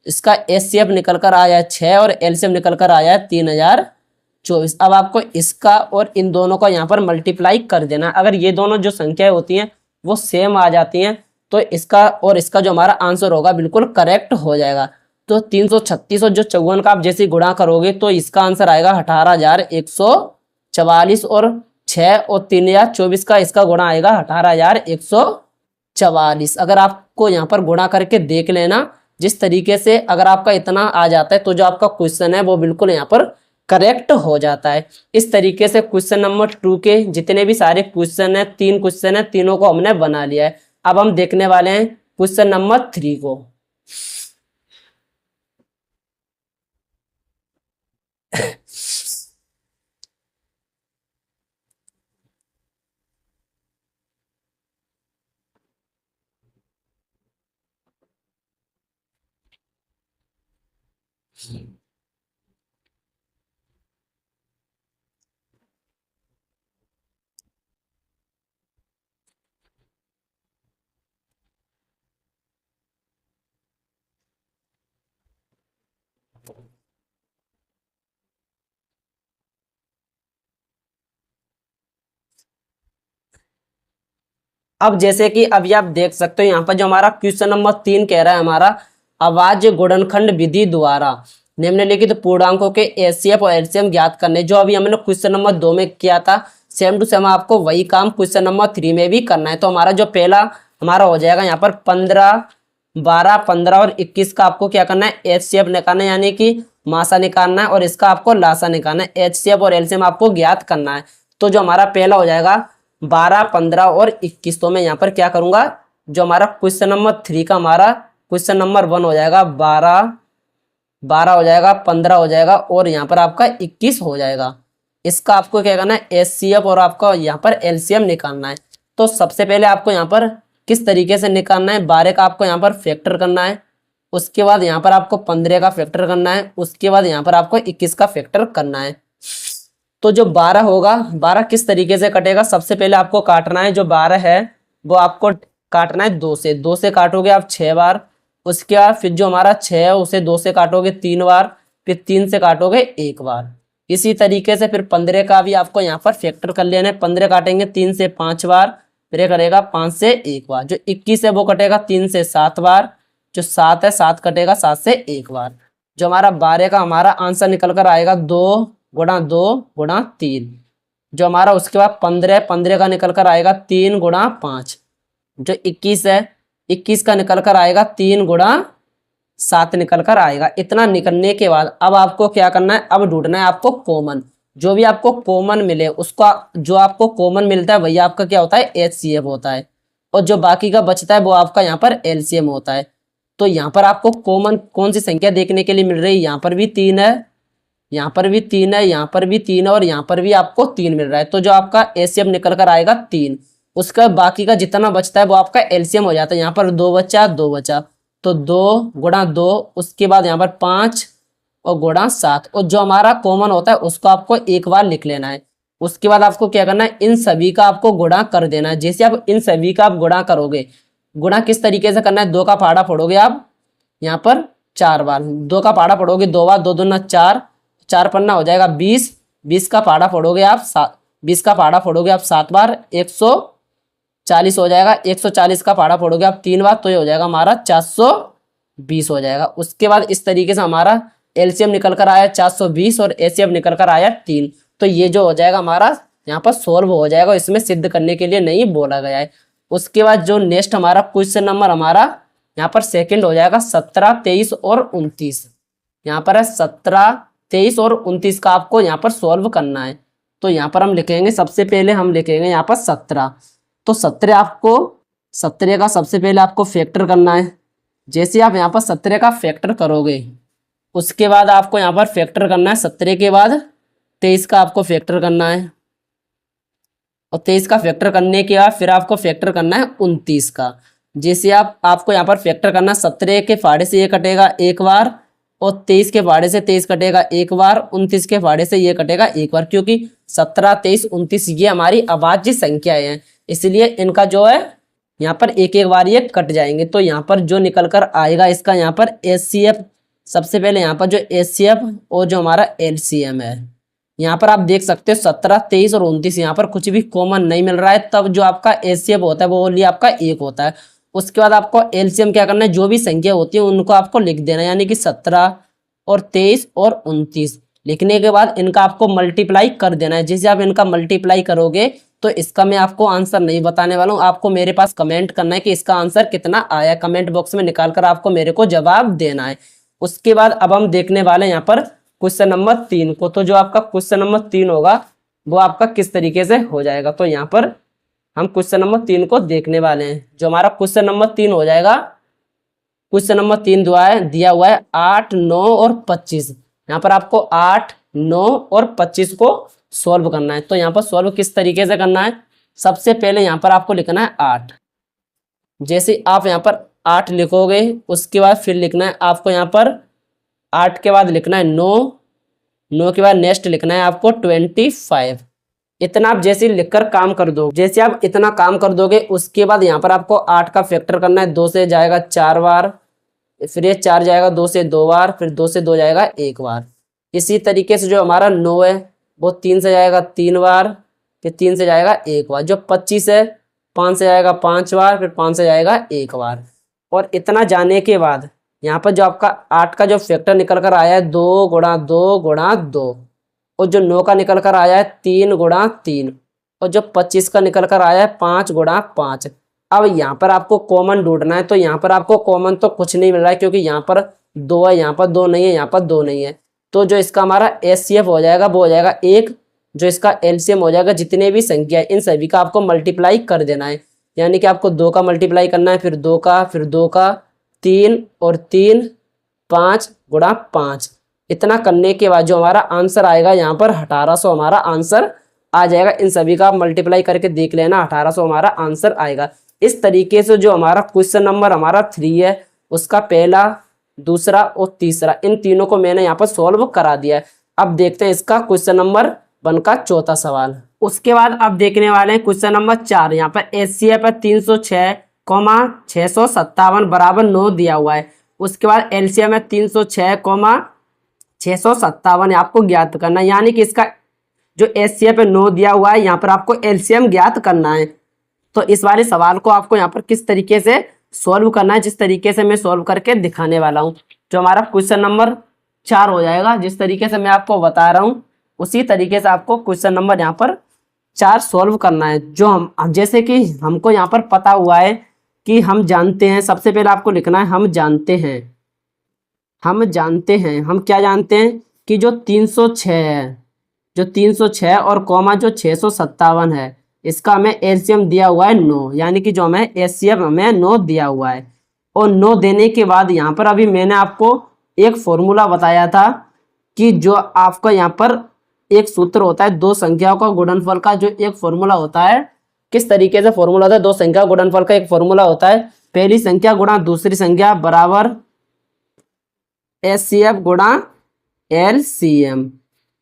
इसका एचसीएफ निकल कर आया है 6 और एलसीएम निकल कर आया है 3024। अब आपको इसका और इन दोनों का यहाँ पर मल्टीप्लाई कर देना। अगर ये दोनों जो संख्याएं होती हैं वो सेम आ जाती हैं तो इसका और इसका जो हमारा आंसर होगा बिल्कुल करेक्ट हो जाएगा। तो 336 और जो 54 का आप जैसे गुणा करोगे तो इसका आंसर आएगा 18,144, और 6 और 3024 का इसका गुणा आएगा 18,144। अगर आपको यहाँ पर गुणा करके देख लेना जिस तरीके से, अगर आपका इतना आ जाता है तो जो आपका क्वेश्चन है वो बिल्कुल यहाँ पर करेक्ट हो जाता है। इस तरीके से क्वेश्चन नंबर 2 के जितने भी सारे क्वेश्चन है, 3 क्वेश्चन है, तीनों को हमने बना लिया है। अब हम देखने वाले हैं क्वेश्चन नंबर 3 को। अब जैसे कि अभी आप देख सकते हो यहाँ पर जो हमारा क्वेश्चन नंबर 3 कह रहा है हमारा, अभाज्य गुणनखंड विधि द्वारा निम्नलिखित पूर्णांकों के एचसीएफ और एलसीएम ज्ञात करने। जो अभी हमने क्वेश्चन नंबर 2 में किया था, सेम टू सेम आपको वही काम क्वेश्चन नंबर 3 में भी करना है। तो हमारा जो पहला हमारा हो जाएगा यहाँ पर 15, 12, 15 और 21 का आपको क्या करना है, एचसीएफ निकालना है, यानी कि मासा निकालना है, और इसका आपको लासा निकालना है। एचसीएफ और एलसीएम आपको ज्ञात करना है। तो जो हमारा पहला हो जाएगा 12, 15 और 21, तो मैं यहाँ पर क्या करूंगा, जो हमारा क्वेश्चन नंबर 3 का हमारा क्वेश्चन नंबर 1 हो जाएगा 12 हो जाएगा, 15 हो जाएगा और यहाँ पर आपका 21 हो जाएगा। इसका आपको क्या करना है, एचसीएफ और आपका यहाँ पर एलसीएम निकालना है। तो सबसे पहले आपको यहाँ पर किस तरीके से निकालना है, 12 का आपको यहाँ पर फैक्टर करना है, उसके बाद यहाँ पर आपको 15 का फैक्टर करना है, उसके बाद यहाँ पर आपको 21 का फैक्टर करना है। तो जो 12 होगा, 12 किस तरीके से कटेगा, सबसे पहले आपको काटना है, जो 12 है वो आपको काटना है 2 से। 2 से काटोगे आप 6 बार, उसके बाद फिर जो हमारा 6 है उसे 2 से काटोगे 3 बार, फिर 3 से काटोगे 1 बार। इसी तरीके से फिर 15 का भी आपको यहाँ पर फैक्टर कर लेना है। 15 काटेंगे 3 से 5 बार, फिर ये करेगा 5 से 1 बार। जो 21 है वो कटेगा 3 से 7 बार, जो 7 है 7 कटेगा 7 से 1 बार। जो हमारा 12 का हमारा आंसर निकल कर आएगा 2 गुणा 2 गुणा 3। जो हमारा उसके बाद 15 का निकल कर आएगा 3 गुणा 5। जो 21 है, 21 का निकल कर आएगा 3 गुणा 7 निकल कर आएगा। इतना निकलने के बाद अब आपको क्या करना है, अब ढूंढना है आपको कॉमन। जो भी आपको कॉमन मिले उसका, जो आपको कॉमन मिलता है वही आपका क्या होता है, एचसीएफ होता है, और जो बाकी का बचता है वो आपका यहाँ पर एलसीएम होता है। तो यहाँ पर आपको कॉमन कौन सी संख्या देखने के लिए मिल रही है, यहाँ पर भी 3 है, यहाँ पर भी 3 है, यहाँ पर भी 3 है और यहाँ पर भी आपको 3 मिल रहा है। तो जो आपका एचसीएफ निकल कर आएगा 3, उसका बाकी का जितना बचता है वो आपका एलसीएम हो जाता है। यहाँ पर 2 बचा, 2 बचा, तो 2 गुणा 2, उसके बाद यहाँ पर 5 और गुणा 7, और जो हमारा कॉमन होता है उसको आपको एक बार लिख लेना है। उसके बाद आपको क्या करना है, इन सभी का आपको गुणा कर देना है। जैसे आप इन सभी का आप गुणा करोगे, गुणा किस तरीके से करना है, 2 का पहाड़ा पढ़ोगे आप यहाँ पर 4 बार, 2 का पहाड़ा पढ़ोगे 2 बार, 2 दूना 4, 4 पन्ना हो जाएगा 20, 20 का पहाड़ा पढ़ोगे आप 20 का पहाड़ा पढ़ोगे आप 7 बार, 140 हो जाएगा। 140 का पहाड़ा पढ़ोगे आप 3 बार, तो ये हो जाएगा हमारा 420 हो जाएगा। उसके बाद इस तरीके से हमारा एलसीएम निकल कर आया 420 और एचसीएफ निकल कर आया 3। तो ये जो हो जाएगा हमारा यहाँ पर सोल्व हो जाएगा, इसमें सिद्ध करने के लिए नहीं बोला गया है। उसके बाद जो नेक्स्ट हमारा क्वेश्चन नंबर हमारा यहाँ पर सेकंड हो जाएगा 17, 23 और 29। यहाँ पर है 17, 23 और 29 का आपको यहाँ पर सोल्व करना है। तो यहाँ पर हम लिखेंगे, सबसे पहले हम लिखेंगे यहाँ पर 17। तो 17 का सबसे पहले आपको फैक्टर करना है। जैसे आप यहाँ पर 17 का फैक्टर करोगे, उसके बाद आपको यहाँ पर फैक्टर करना है 17 के बाद 23 का आपको फैक्टर करना है, और 23 का फैक्टर करने के बाद फिर आपको फैक्टर करना है 29 का। जैसे आपको यहाँ पर फैक्टर करना, 17 के फाड़े से ये कटेगा एक बार, और 23 के फाड़े से 23 कटेगा एक बार, 29 के फाड़े से ये कटेगा एक बार, क्योंकि 17, 23, 29 ये हमारी अभाज्य संख्याएं हैं, इसलिए इनका जो है यहाँ पर एक एक बार ये कट जाएंगे। तो यहाँ पर जो निकल कर आएगा इसका यहाँ पर एचसीएफ, सबसे पहले यहाँ पर जो एचसीएफ और जो हमारा एलसीएम है, यहाँ पर आप देख सकते हो 17, 23 और 29 यहाँ पर कुछ भी कॉमन नहीं मिल रहा है, तब जो आपका एचसीएफ होता है वो ओनली आपका 1 होता है। उसके बाद आपको एलसीएम क्या करना है, जो भी संख्या होती है उनको आपको लिख देना है, यानी कि 17 और 23 और 29 लिखने के बाद इनका आपको मल्टीप्लाई कर देना है। जैसे आप इनका मल्टीप्लाई करोगे तो इसका मैं आपको आंसर नहीं बताने वाला हूँ, आपको मेरे पास कमेंट करना है कि इसका आंसर कितना आया, कमेंट बॉक्स में निकाल कर आपको मेरे को जवाब देना है। उसके बाद अब हम देखने वाले यहाँ पर क्वेश्चन नंबर 3 को। तो जो आपका क्वेश्चन नंबर 3 होगा वो आपका किस तरीके से हो जाएगा, तो यहाँ पर हम क्वेश्चन नंबर 3 को देखने वाले हैं। जो हमारा क्वेश्चन नंबर 3 हो जाएगा, क्वेश्चन नंबर 3 दिया हुआ है 8, 9 और 25। यहाँ पर आपको 8, 9 और 25 को सॉल्व करना है। तो यहाँ पर सॉल्व किस तरीके से करना है, सबसे पहले यहाँ पर आपको लिखना है 8। जैसे आप यहाँ पर 8 लिखोगे, उसके बाद फिर लिखना है आपको यहाँ पर 8 के बाद लिखना है 9, 9 के बाद नेक्स्ट लिखना है आपको 25। इतना आप जैसे लिखकर काम कर दो, जैसे आप इतना काम कर दोगे उसके बाद यहाँ पर आपको 8 का फैक्टर करना है। 2 से जाएगा 4 बार, फिर ये 4 जाएगा 2 से 2 बार, फिर 2 से 2 जाएगा 1 बार। इसी तरीके से जो हमारा 9 है वो 3 से जाएगा 3 बार, फिर 3 से जाएगा 1 बार। जो 25 है 5 से जाएगा 5 बार, फिर 5 से जाएगा 1 बार। और इतना जाने के बाद यहाँ पर जो आपका 8 का जो फैक्टर निकल कर आया है 2 गुणा 2 गुणा 2, और जो 9 का निकल कर आया है 3 गुणा 3, और जो 25 का निकल कर आया है 5 गुणा 5। अब यहाँ पर आपको कॉमन ढूंढना है, तो यहाँ पर आपको कॉमन तो कुछ नहीं मिल रहा है क्योंकि यहाँ पर 2 है, यहाँ पर 2 नहीं है, यहाँ पर 2 नहीं है। तो जो इसका हमारा एचसीएफ हो जाएगा वो हो जाएगा 1। जो इसका एलसीएम हो जाएगा जितने भी संख्या है इन सभी का आपको मल्टीप्लाई कर देना है। यानी कि आपको 2 का मल्टीप्लाई करना है, फिर 2 का, फिर 2 का, 3 और 3, 5 गुणा 5। इतना करने के बाद जो हमारा आंसर आएगा यहाँ पर 1800 हमारा आंसर आ जाएगा। इन सभी का आप मल्टीप्लाई करके देख लेना, 1800 हमारा आंसर आएगा। इस तरीके से जो हमारा क्वेश्चन नंबर हमारा 3 है उसका पहला, दूसरा और तीसरा इन तीनों को मैंने यहाँ पर सॉल्व करा दिया है। अब देखते हैं इसका क्वेश्चन नंबर 1 का चौथा सवाल। उसके बाद अब देखने वाले हैं क्वेश्चन नंबर 4। यहाँ पर एचसीएफ है 306,657 बराबर 9 दिया हुआ है। उसके बाद एलसीएम है 306,657 आपको ज्ञात करना है। यानी कि इसका जो एचसीएफ है 9 दिया हुआ है, यहाँ पर आपको एलसीएम ज्ञात करना है। तो इस वाले सवाल को आपको यहाँ पर किस तरीके से सॉल्व करना है, जिस तरीके से मैं सॉल्व करके दिखाने वाला हूँ। जो हमारा क्वेश्चन नंबर 4 हो जाएगा, जिस तरीके से मैं आपको बता रहा हूँ उसी तरीके से आपको क्वेश्चन नंबर यहाँ पर 4 सॉल्व करना है। जो हम जैसे कि हमको यहाँ पर पता हुआ है कि हम जानते हैं, सबसे पहले आपको लिखना है हम जानते हैं। हम जानते हैं, हम क्या जानते हैं कि जो 306 है, जो 306 और कॉमा जो 657 है, इसका हमें एलसीएम दिया हुआ है 9। यानी कि जो हमें एचसीएफ हमें 9 दिया हुआ है। और 9 देने के बाद यहाँ पर अभी मैंने आपको एक फॉर्मूला बताया था कि जो आपका यहाँ पर एक सूत्र होता है दो संख्याओं का गुणनफल का, जो एक फॉर्मूला होता है। किस तरीके से फॉर्मूला होता है? दो संख्या गुणनफल का एक फॉर्मूला होता है, पहली संख्या गुणा दूसरी संख्या बराबर एचसीएफ गुणा एलसीएम।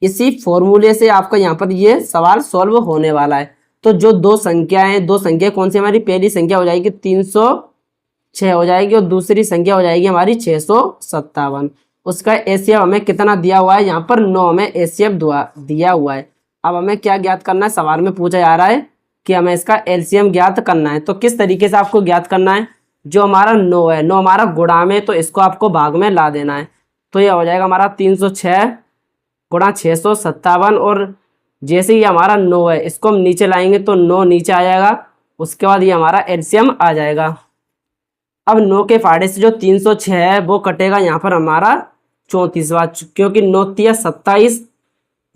इसी फॉर्मूले से आपका यहाँ पर ये सवाल सॉल्व होने वाला है। तो जो दो संख्याएं, दो संख्या कौन सी हमारी? पहली संख्या हो जाएगी 306 हो जाएगी और दूसरी संख्या हो जाएगी हमारी 657। उसका एचसीएफ हमें कितना दिया हुआ है? यहाँ पर 9 हमें एचसीएफ दिया हुआ है। अब हमें क्या ज्ञात करना है? सवाल में पूछा जा रहा है कि हमें इसका एलसीएम ज्ञात करना है। तो किस तरीके से आपको ज्ञात करना है? जो हमारा 9 है, 9 हमारा गुणा में, तो इसको आपको भाग में ला देना है। तो यह हो जाएगा हमारा 306 गुणा 657। और जैसे ही हमारा 9 है इसको हम नीचे लाएंगे तो 9 नीचे आ जाएगा। उसके बाद ये हमारा एलसीएम आ जाएगा। अब 9 के फाड़े से जो 306 है वो कटेगा यहाँ पर हमारा 34वां, क्योंकि 9 तिया 27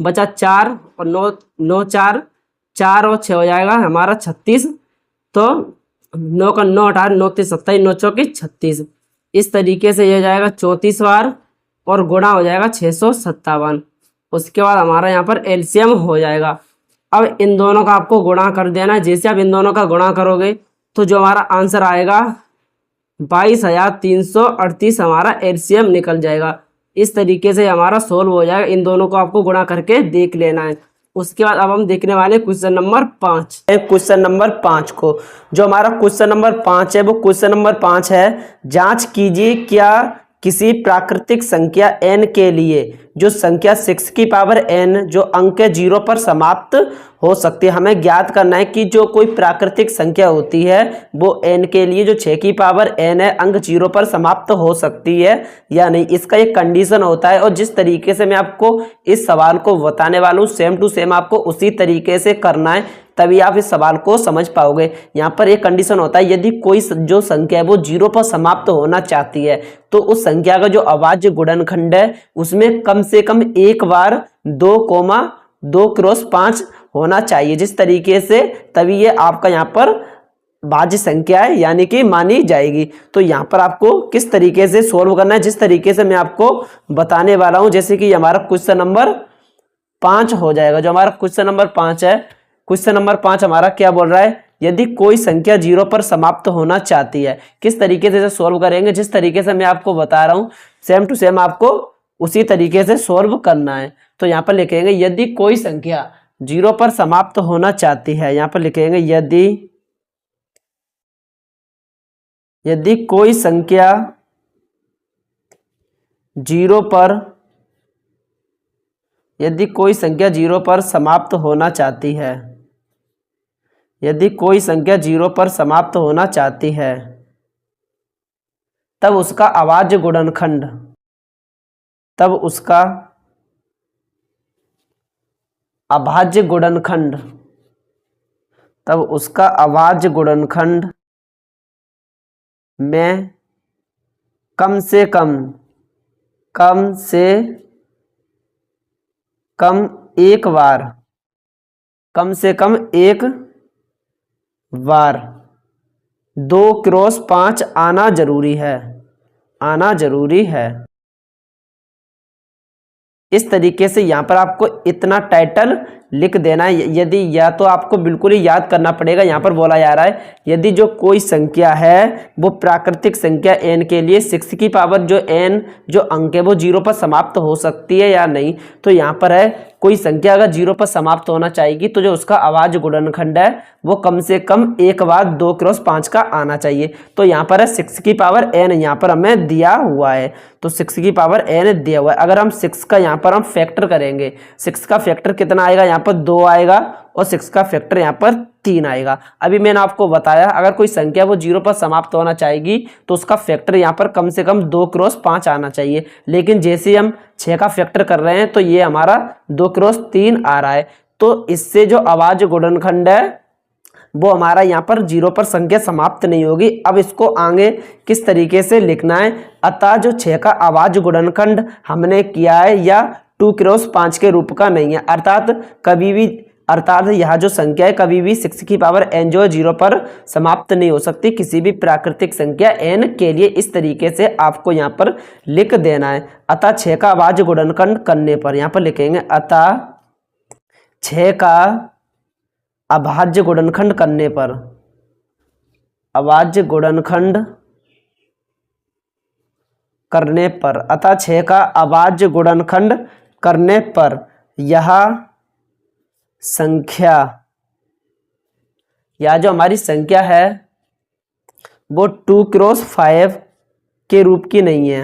बचा 4 और 9 4 और 6 हो जाएगा हमारा 36। तो 9 का 9 18 9 3 27 9 चौकी 36। इस तरीके से ये हो जाएगा 34 बार और गुणा हो जाएगा 657। उसके बाद हमारा यहाँ पर एलसीएम हो जाएगा। अब इन दोनों का आपको गुणा कर देना है। जैसे आप इन दोनों का गुणा करोगे तो जो हमारा आंसर आएगा 22,338 हमारा एलसीएम निकल जाएगा। इस तरीके से हमारा सोल्व हो जाएगा। इन दोनों को आपको गुणा करके देख लेना है। उसके बाद अब हम देखने वाले क्वेश्चन नंबर 5। क्वेश्चन नंबर 5 को, जो हमारा क्वेश्चन नंबर 5 है वो क्वेश्चन नंबर 5 है, जांच कीजिए क्या किसी प्राकृतिक संख्या n के लिए जो संख्या 6 की पावर n जो अंक 0 पर समाप्त हो सकती है। हमें ज्ञात करना है कि जो कोई प्राकृतिक संख्या होती है वो n के लिए जो 6 की पावर n है अंक 0 पर समाप्त हो सकती है या नहीं। इसका एक कंडीशन होता है और जिस तरीके से मैं आपको इस सवाल को बताने वाला हूँ सेम टू सेम आपको उसी तरीके से करना है, तभी आप इस सवाल को समझ पाओगे। यहाँ पर एक कंडीशन होता है, यदि कोई जो संख्या है वो 0 पर समाप्त होना चाहती है तो उस संख्या का जो अभाज्य गुणनखंड है उसमें कम से कम एक बार 2,2×5 होना चाहिए। जिस तरीके से तभी ये आपका यहाँ पर भाज्य संख्या है यानी कि मानी जाएगी। तो यहाँ पर आपको किस तरीके से सोल्व करना है, जिस तरीके से मैं आपको बताने वाला हूँ। जैसे कि हमारा क्वेश्चन नंबर 5 हो जाएगा। जो हमारा क्वेश्चन नंबर 5 है, क्वेश्चन नंबर 5 हमारा क्या बोल रहा है? यदि कोई संख्या 0 पर समाप्त होना चाहती है। किस तरीके से सोल्व करेंगे? जिस तरीके से मैं आपको बता रहा हूँ सेम टू सेम आपको उसी तरीके से सॉल्व करना है। तो यहाँ पर लिखेंगे यदि कोई संख्या 0 पर समाप्त होना चाहती है, यहाँ पर लिखेंगे यदि कोई संख्या 0 पर समाप्त होना चाहती है, यदि कोई संख्या 0 पर समाप्त होना चाहती है, तब उसका अभाज्य गुणनखंड, तब उसका अभाज्य गुणनखंड में कम से कम एक बार 2x5 आना जरूरी है। इस तरीके से यहाँ पर आपको इतना टाइटल लिख देना है। यदि या तो आपको बिल्कुल ही याद करना पड़ेगा, यहाँ पर बोला जा रहा है यदि जो कोई संख्या है वो प्राकृतिक संख्या n के लिए 6 की पावर जो n जो अंक है वो 0 पर समाप्त हो सकती है या नहीं। तो यहाँ पर है कोई संख्या अगर 0 पर समाप्त होना चाहेगी तो जो उसका अभाज्य गुणनखंड है वो कम से कम एक बार 2x5 का आना चाहिए। तो यहाँ पर है 6 की पावर n, यहाँ पर हमें दिया हुआ है, तो 6 की पावर n दिया हुआ है। अगर हम 6 का यहाँ पर हम फैक्टर करेंगे, 6 का फैक्टर कितना आएगा, यहाँ पर 2 आएगा और 6 का फैक्टर यहाँ पर 3 आएगा। अभी मैंने आपको बताया अगर कोई संख्या वो 0 पर समाप्त होना चाहेगी तो उसका फैक्टर यहाँ पर कम से कम 2x5 आना चाहिए। लेकिन जैसे हम 6 का फैक्टर कर रहे हैं तो ये हमारा 2x3 आ रहा है। तो इससे जो अभाज्य गुणनखंड है वो हमारा यहाँ पर 0 पर संख्या समाप्त नहीं होगी। अब इसको आगे किस तरीके से लिखना है, अतः जो 6 का अभाज्य गुणनखंड हमने किया है या 2x5 के रूप का नहीं है, अर्थात यह जो संख्या है कभी भी 6 की पावर n जो 0 पर समाप्त नहीं हो सकती किसी भी प्राकृतिक संख्या n के लिए। इस तरीके से आपको यहाँ पर लिख देना है। अतः 6 का अभाज्य गुणनखंड करने पर यहाँ पर लिखेंगे अतः 6 का अभाज्य गुणनखंड करने पर, अतः 6 का अभाज्य गुणनखंड करने पर यह संख्या या जो हमारी संख्या है वो 2x5 के रूप की नहीं है,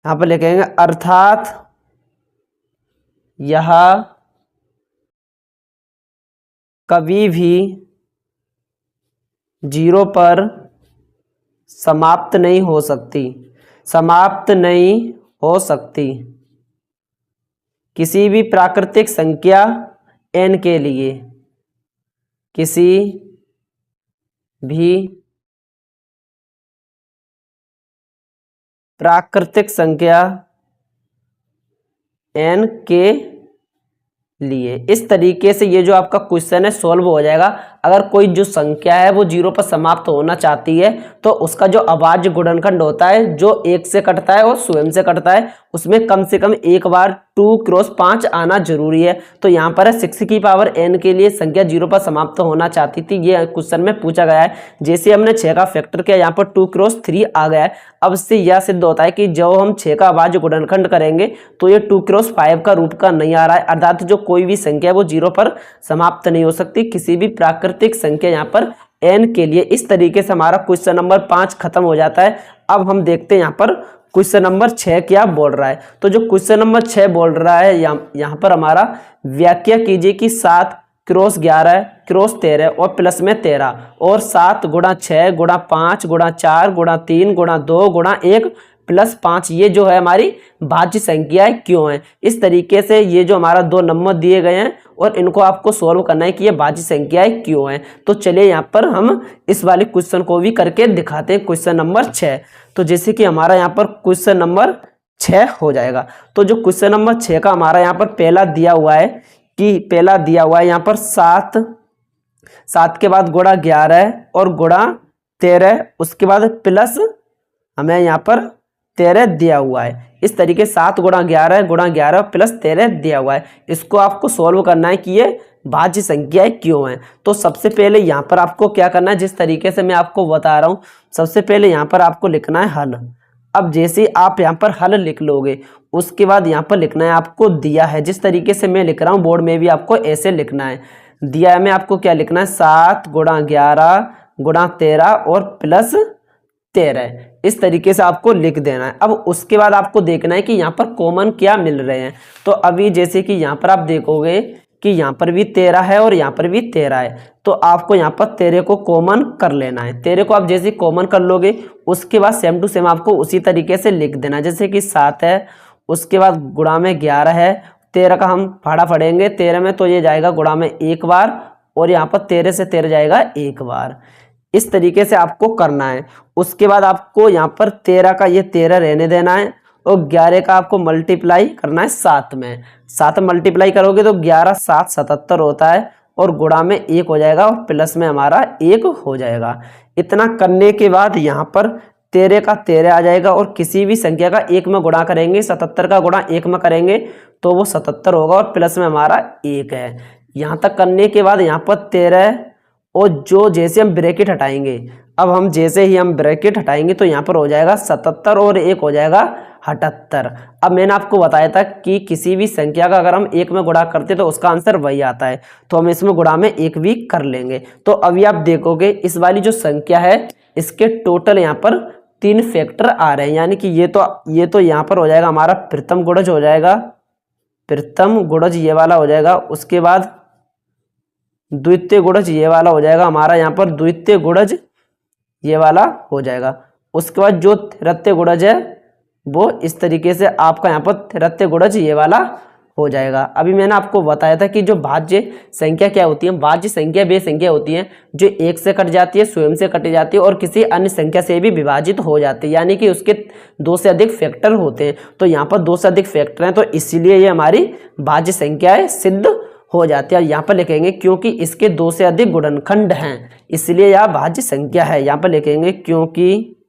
यहां पर लिखेंगे अर्थात यह कभी भी 0 पर समाप्त नहीं हो सकती किसी भी प्राकृतिक संख्या n के लिए, किसी भी प्राकृतिक संख्या n के लिए। इस तरीके से ये जो आपका क्वेश्चन है सॉल्व हो जाएगा। अगर कोई जो संख्या है वो 0 पर समाप्त होना चाहती है तो उसका जो अभाज्य गुणनखंड होता है जो 1 से कटता है और स्वयं से कटता है उसमें कम से कम एक बार 2x5 आना जरूरी है। तो यहाँ पर है 6 की पावर n के लिए संख्या 0 पर समाप्त होना चाहती थी, ये क्वेश्चन में पूछा गया है। जैसे हमने 6 का फैक्टर किया यहाँ पर 2x3 आ गया है। अब इससे यह सिद्ध होता है कि जब हम 6 का अभाज्य गुणनखंड करेंगे तो ये 2x5 का रूप का नहीं आ रहा है, अर्थात जो कोई भी संख्या वो 0 पर समाप्त नहीं हो सकती किसी भी प्राकृतिक संख्या यहाँ पर n के लिए। इस तरीके से हमारा क्वेश्चन नंबर 5 खत्म हो जाता है। अब हम देखते हैं यहाँ पर क्वेश्चन नंबर 6 क्या बोल रहा है। तो जो क्वेश्चन नंबर 6 बोल रहा है यहाँ पर हमारा व्याख्या कीजिए कि 7x11 क्रॉस 13 और प्लस में 13 और 7 गुणा 6 गुणा 5 गुणा 4 गुणा 3 गुणा 2 गुणा 1 प्लस 5 ये जो है हमारी भाज्य संख्याएं क्यों है। इस तरीके से ये जो हमारा 2 नंबर दिए गए हैं और इनको आपको सॉल्व करना है कि ये भाज्य संख्याएं क्यों हैं। तो चलिए यहाँ पर हम इस वाले क्वेश्चन को भी करके दिखाते हैं, क्वेश्चन नंबर 6। तो जैसे कि हमारा यहाँ पर क्वेश्चन नंबर 6 हो जाएगा। तो जो क्वेश्चन नंबर 6 का हमारा यहाँ पर पहला दिया हुआ है यहाँ पर 7 के बाद गुणा 11 और गुणा 13, उसके बाद प्लस हमें यहाँ पर 13 दिया हुआ है। इस तरीके 7 गुणा 11 गुणा 11 प्लस 13 दिया हुआ है। इसको आपको सॉल्व करना है कि ये भाज्य संख्याएं क्यों हैं। तो सबसे पहले यहाँ पर आपको क्या करना है, जिस तरीके से मैं आपको बता रहा हूँ, सबसे पहले यहाँ पर आपको लिखना है हल। अब जैसे आप यहाँ पर हल लिख लोगे, उसके बाद यहाँ पर लिखना है आपको दिया है। जिस तरीके से मैं लिख रहा हूँ बोर्ड में भी आपको ऐसे लिखना है। दिया है में आपको क्या लिखना है, 7 गुणा 11 गुणा 13 और प्लस 13, इस तरीके से आपको लिख देना है। अब उसके बाद आपको देखना है कि यहाँ पर कॉमन क्या मिल रहे हैं। तो अभी जैसे कि यहाँ पर आप देखोगे कि यहाँ पर भी 13 है और यहाँ पर भी 13 है, तो आपको यहाँ पर 13 को कॉमन कर लेना है। 13 को आप जैसे कॉमन कर लोगे, उसके बाद सेम टू सेम आपको उसी तरीके से लिख देना। जैसे कि 7 है, उसके बाद गुणा में 11 है, 13 का हम फाड़ा फड़ेंगे 13 में, तो ये जाएगा गुणा में एक बार, और यहाँ पर 13 से 13 जाएगा एक बार। इस तरीके से आपको करना है। उसके बाद आपको यहाँ पर 13 का ये 13 रहने देना है, और 11 का आपको मल्टीप्लाई करना है 7 में। 7 मल्टीप्लाई करोगे तो 11 7 77 होता है, और गुणा में 1 हो जाएगा, और प्लस में हमारा 1 हो जाएगा। इतना करने के बाद यहाँ पर 13 का 13 आ जाएगा, और किसी भी संख्या का 1 में गुणा करेंगे, 77 का गुणा 1 में करेंगे तो वो 77 होगा, और प्लस में हमारा 1 है। यहाँ तक करने के बाद यहाँ पर 13, और जो जैसे हम ब्रैकेट हटाएंगे, अब हम जैसे ही हम ब्रैकेट हटाएंगे तो यहाँ पर हो जाएगा 77 और 1 हो जाएगा 78। अब मैंने आपको बताया था कि किसी भी संख्या का अगर हम 1 में गुणा करते तो उसका आंसर वही आता है, तो हम इसमें गुणा में 1 भी कर लेंगे। तो अभी आप देखोगे इस वाली जो संख्या है, इसके टोटल यहाँ पर 3 फैक्टर आ रहे हैं, यानी कि ये तो यहाँ पर हो जाएगा हमारा प्रथम गुणज हो जाएगा, प्रथम गुणज ये वाला हो जाएगा। उसके बाद द्वितीय गुणज ये वाला हो जाएगा हमारा, यहाँ पर द्वितीय गुणज ये वाला हो जाएगा। उसके बाद जो तृतीय गुणज है वो इस तरीके से आपका यहाँ पर तृतीय गुणज ये वाला हो जाएगा। अभी मैंने आपको बताया था कि जो भाज्य संख्या क्या होती है, भाज्य संख्या वे संख्या होती है जो 1 से कट जाती है, स्वयं से कट जाती है, और किसी अन्य संख्या से भी विभाजित हो जाती है, यानी कि उसके 2 से अधिक फैक्टर होते हैं। तो यहाँ पर 2 से अधिक फैक्टर हैं, तो इसीलिए ये हमारी भाज्य संख्याएं सिद्ध हो जाती है। और यहाँ पर लिखेंगे क्योंकि इसके 2 से अधिक गुणनखंड हैं, इसलिए यह भाज्य संख्या है। यहाँ पर लिखेंगे क्योंकि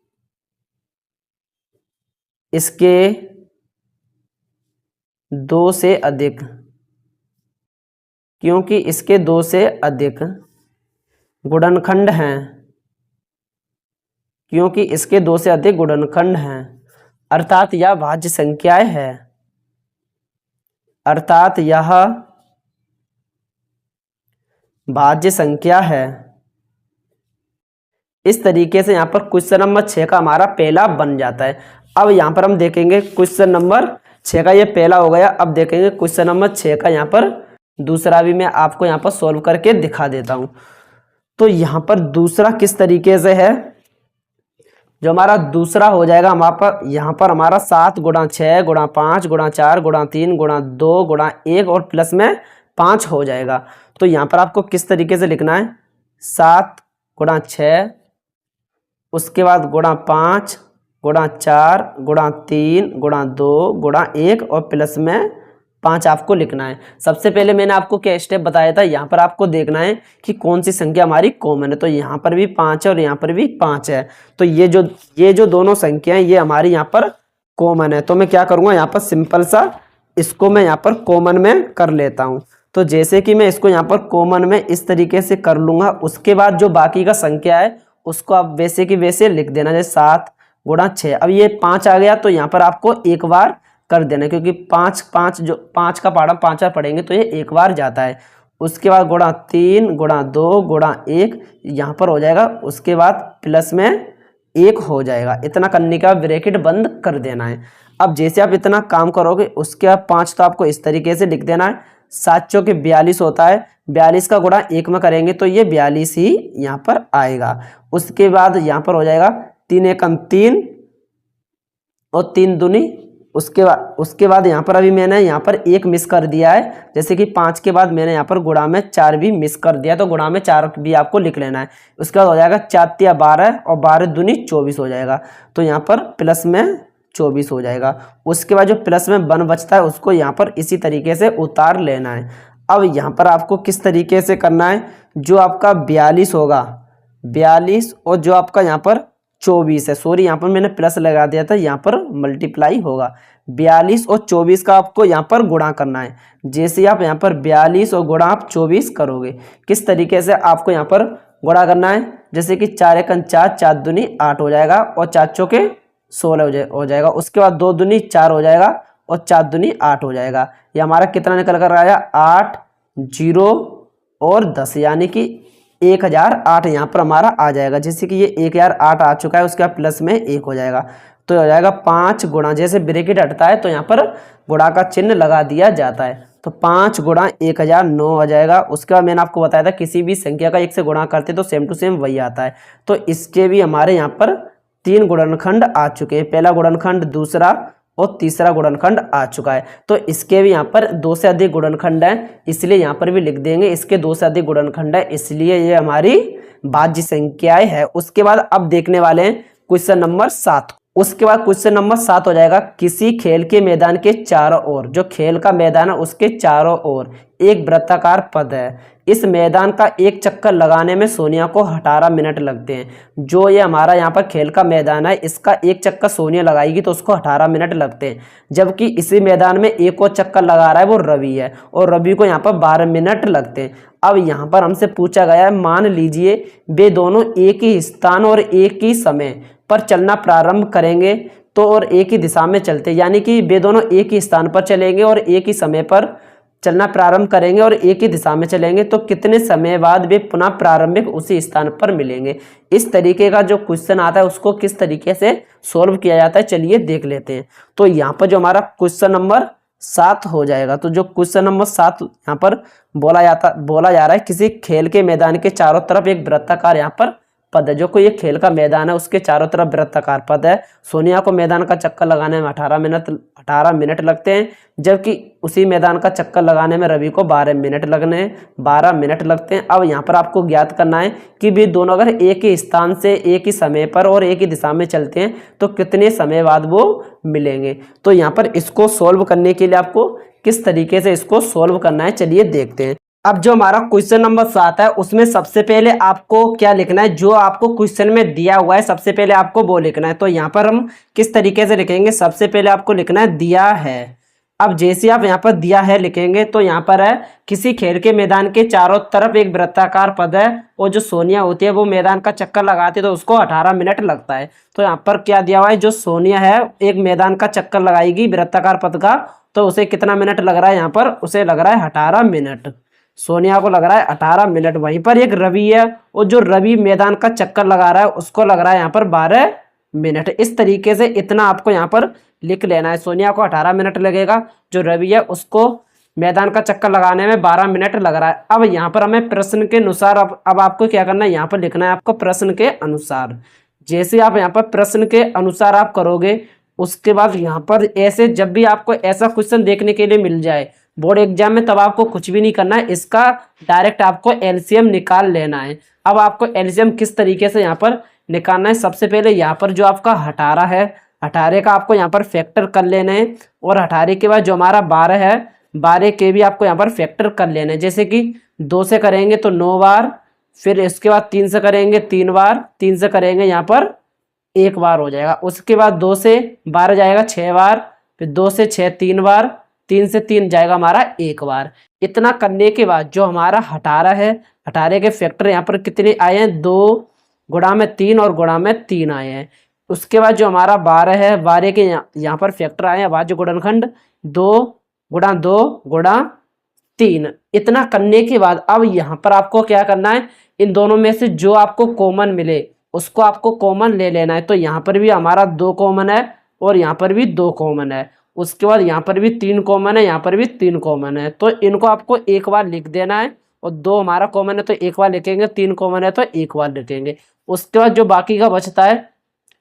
इसके 2 से अधिक, क्योंकि इसके 2 से अधिक गुणनखंड हैं, क्योंकि इसके 2 से अधिक गुणनखंड हैं, अर्थात यह भाज्य संख्याएं है, अर्थात यह भाज्य संख्या है। इस तरीके से यहाँ पर क्वेश्चन नंबर 6 का हमारा पहला बन जाता है। अब यहाँ पर हम देखेंगे क्वेश्चन नंबर 6 का ये पहला हो गया। अब देखेंगे क्वेश्चन नंबर 6 का यहाँ पर दूसरा भी मैं आपको यहाँ पर सॉल्व करके दिखा देता हूँ। तो यहाँ पर दूसरा किस तरीके से है, जो हमारा दूसरा हो जाएगा यहाँ पर हमारा 7 गुणा 6 गुणा 5 गुणा 4 गुणा 3 गुणा 2 गुणा 1 और प्लस में 5 हो जाएगा। तो यहाँ पर आपको किस तरीके से लिखना है, 7 गुणा 6, उसके बाद गुणा 5 गुणा 4 गुणा 3 गुणा 2 गुणा 1 और प्लस में 5 आपको लिखना है। सबसे पहले मैंने आपको क्या स्टेप बताया था, यहाँ पर आपको देखना है कि कौन सी संख्या हमारी कॉमन है। तो यहाँ पर भी 5 है और यहाँ पर भी 5 है, तो ये जो दोनों संख्याएं ये हमारी यहाँ पर कॉमन है। तो मैं क्या करूँगा, यहाँ पर सिंपल सा इसको मैं यहाँ पर कॉमन में कर लेता हूँ। तो जैसे कि मैं इसको यहाँ पर कॉमन में इस तरीके से कर लूँगा, उसके बाद जो बाकी का संख्या है उसको आप वैसे की वैसे लिख देना, जैसे 7 गुणा 6। अब ये 5 आ गया तो यहाँ पर आपको एक बार कर देना, क्योंकि 5 का पाड़ा 5 बार पढ़ेंगे तो ये एक बार जाता है। उसके बाद गुणा 3 गुणा 2 गुणा 1 यहाँ पर हो जाएगा, उसके बाद प्लस में 1 हो जाएगा। इतना करने का ब्रैकेट बंद कर देना है। अब जैसे आप इतना काम करोगे उसके बाद 5 तो आपको इस तरीके से लिख देना है। 7 चौके 42 होता है, 42 का गुणा 1 में करेंगे तो ये 42 ही यहाँ पर आएगा। उसके बाद यहाँ पर हो जाएगा 3 एकम 3 और 3 दूनी, उसके बाद यहाँ पर अभी मैंने यहाँ पर 1 मिस कर दिया है, जैसे कि 5 के बाद मैंने यहाँ पर गुणा में 4 भी मिस कर दिया, तो गुणा में 4 भी आपको लिख लेना है। उसके बाद हो जाएगा 4 तिया 12 और 12 दूनी 24 हो जाएगा, तो यहाँ पर प्लस में 24 हो जाएगा। उसके बाद जो प्लस में 1 बचता है उसको यहाँ पर इसी तरीके से उतार लेना है। अब यहाँ पर आपको किस तरीके से करना है, जो आपका 42 होगा 42 और जो आपका यहाँ पर 24 है, सॉरी यहाँ पर मैंने प्लस लगा दिया था, यहाँ पर मल्टीप्लाई होगा। 42 और 24 का आपको यहाँ पर गुणा करना है। जैसे आप यहाँ पर 42 और गुणा आप 24 करोगे, किस तरीके से आपको यहाँ पर गुणा करना है, जैसे कि 4 एकन 4, 4 दूनी 8 हो जाएगा और 4 चौके 16 हो जाएगा। उसके बाद 2 दूनी 4 हो जाएगा और 4 दूनी 8 हो जाएगा। ये हमारा कितना निकल कर आया, 8, 0 और 10, यानी कि 1008 यहाँ पर हमारा आ जाएगा। जैसे कि ये 1008 आ चुका है, उसके बाद प्लस में 1 हो जाएगा, तो हो जाएगा 5 गुणा, जैसे ब्रैकेट हटता है तो यहाँ पर गुणा का चिन्ह लगा दिया जाता है, तो 5 गुणा 1009 हो जाएगा। उसके बाद मैंने आपको बताया था किसी भी संख्या का 1 से गुणा करते तो सेम टू सेम वही आता है। तो इसके भी हमारे यहाँ पर 3 गुणनखंड आ चुके हैं, पहला गुणनखंड, दूसरा और तीसरा गुणनखंड आ चुका है। तो इसके भी यहाँ पर 2 से अधिक गुणनखंड है, इसलिए यहाँ पर भी लिख देंगे इसके 2 से अधिक गुणनखंड है, इसलिए ये हमारी भाज्य संख्याएं है। उसके बाद अब देखने वाले हैं क्वेश्चन नंबर 7। उसके बाद क्वेश्चन नंबर 7 हो जाएगा, किसी खेल के मैदान के चारों ओर, जो खेल का मैदान है उसके चारों ओर एक वृत्ताकार पद है। इस मैदान का एक चक्कर लगाने में सोनिया को 18 मिनट लगते हैं। जो ये हमारा यहाँ पर खेल का मैदान है, इसका एक चक्कर सोनिया लगाएगी तो उसको 18 मिनट लगते हैं। जबकि इसी मैदान में एक और चक्कर लगा रहा है वो रवि है, और रवि को यहाँ पर 12 मिनट लगते हैं। अब यहाँ पर हमसे पूछा गया है, मान लीजिए वे दोनों एक ही स्थान और एक ही समय पर चलना प्रारंभ करेंगे तो और एक ही दिशा में चलते, यानी कि वे दोनों एक ही स्थान पर चलेंगे और एक ही समय पर चलना प्रारंभ करेंगे और एक ही दिशा में चलेंगे, तो कितने समय बाद वे पुनः प्रारंभिक उसी स्थान पर मिलेंगे। इस तरीके का जो क्वेश्चन आता है उसको किस तरीके से सोल्व किया जाता है, चलिए देख लेते हैं। तो यहाँ पर जो हमारा क्वेश्चन नंबर 7 हो जाएगा, तो जो क्वेश्चन नंबर 7 यहाँ पर बोला जा रहा है, किसी खेल के मैदान के चारों तरफ एक वृत्ताकार यहाँ पर पद है। जो कोई ये खेल का मैदान है उसके चारों तरफ वृत्ताकार पद है। सोनिया को मैदान का चक्कर लगाने में 18 मिनट लगते हैं, जबकि उसी मैदान का चक्कर लगाने में रवि को 12 मिनट लगते हैं। अब यहाँ पर आपको ज्ञात करना है कि वे दोनों अगर एक ही स्थान से एक ही समय पर और एक ही दिशा में चलते हैं तो कितने समय बाद वो मिलेंगे। तो यहाँ पर इसको सोल्व करने के लिए आपको किस तरीके से इसको सोल्व करना है, चलिए देखते हैं। अब जो हमारा क्वेश्चन नंबर 7 है उसमें सबसे पहले आपको क्या लिखना है, जो आपको क्वेश्चन में दिया हुआ है सबसे पहले आपको वो लिखना है। तो यहाँ पर हम किस तरीके से लिखेंगे, सबसे पहले आपको लिखना है दिया है। अब जैसे आप यहाँ पर दिया है लिखेंगे तो यहाँ पर है, किसी खेल के मैदान के चारों तरफ एक वृत्ताकार पद है और जो सोनिया होती है वो मैदान का चक्कर लगाती है तो उसको 18 मिनट लगता है। तो यहाँ पर क्या दिया हुआ है, जो सोनिया है एक मैदान का चक्कर लगाएगी वृत्ताकार पद का, तो उसे कितना मिनट लग रहा है, यहाँ पर उसे लग रहा है 18 मिनट। सोनिया को लग रहा है 18 मिनट। वहीं पर एक रवि है और जो रवि मैदान का चक्कर लगा रहा है उसको लग रहा है यहाँ पर 12 मिनट। इस तरीके से इतना आपको यहाँ पर लिख लेना है। सोनिया को 18 मिनट लगेगा, जो रवि है उसको मैदान का चक्कर लगाने में 12 मिनट लग रहा है। अब यहाँ पर हमें प्रश्न के अनुसार अब आपको क्या करना है, यहाँ पर लिखना है आपको प्रश्न के अनुसार। जैसे आप यहाँ पर प्रश्न के अनुसार आप करोगे, उसके बाद यहाँ पर ऐसे जब भी आपको ऐसा क्वेश्चन देखने के लिए मिल जाए बोर्ड एग्जाम में, तब आपको कुछ भी नहीं करना है, इसका डायरेक्ट आपको एलसीएम निकाल लेना है। अब आपको एलसीएम किस तरीके से यहाँ पर निकालना है, सबसे पहले यहाँ पर जो आपका 18 है, 18 का आपको यहाँ पर फैक्टर कर लेना है, और 18 के बाद जो हमारा 12 है, 12 के भी आपको यहाँ पर फैक्टर कर लेना है। जैसे कि 2 से करेंगे तो 9 बार, फिर इसके बाद 3 से करेंगे 3 बार, 3 से करेंगे यहाँ पर 1 बार हो जाएगा। उसके बाद 2 से 12 जाएगा 6 बार, फिर 2 से 6 3 बार, 3 से 3 जाएगा हमारा 1 बार। इतना करने के बाद जो हमारा 18 है, 18 के फैक्टर यहाँ पर कितने आए हैं, 2 गुणा में 3 और गुणा में 3 आए हैं। उसके बाद जो हमारा 12 है, 12 के यहाँ पर फैक्टर आए हैं, भाज्य गुणनखंड 2 गुणा 2 गुणा 3। इतना करने के बाद अब यहाँ पर आपको क्या करना है, इन दोनों में से जो आपको कॉमन मिले उसको आपको कॉमन ले लेना है। तो यहाँ पर भी हमारा 2 कॉमन है और यहाँ पर भी 2 कॉमन है। उसके बाद यहाँ पर भी 3 कॉमन है, यहाँ पर भी 3 कॉमन है। तो इनको आपको एक बार लिख देना है, और 2 हमारा कॉमन है तो एक बार लिखेंगे, 3 कॉमन है तो एक बार लिखेंगे। उसके बाद जो बाकी का बचता है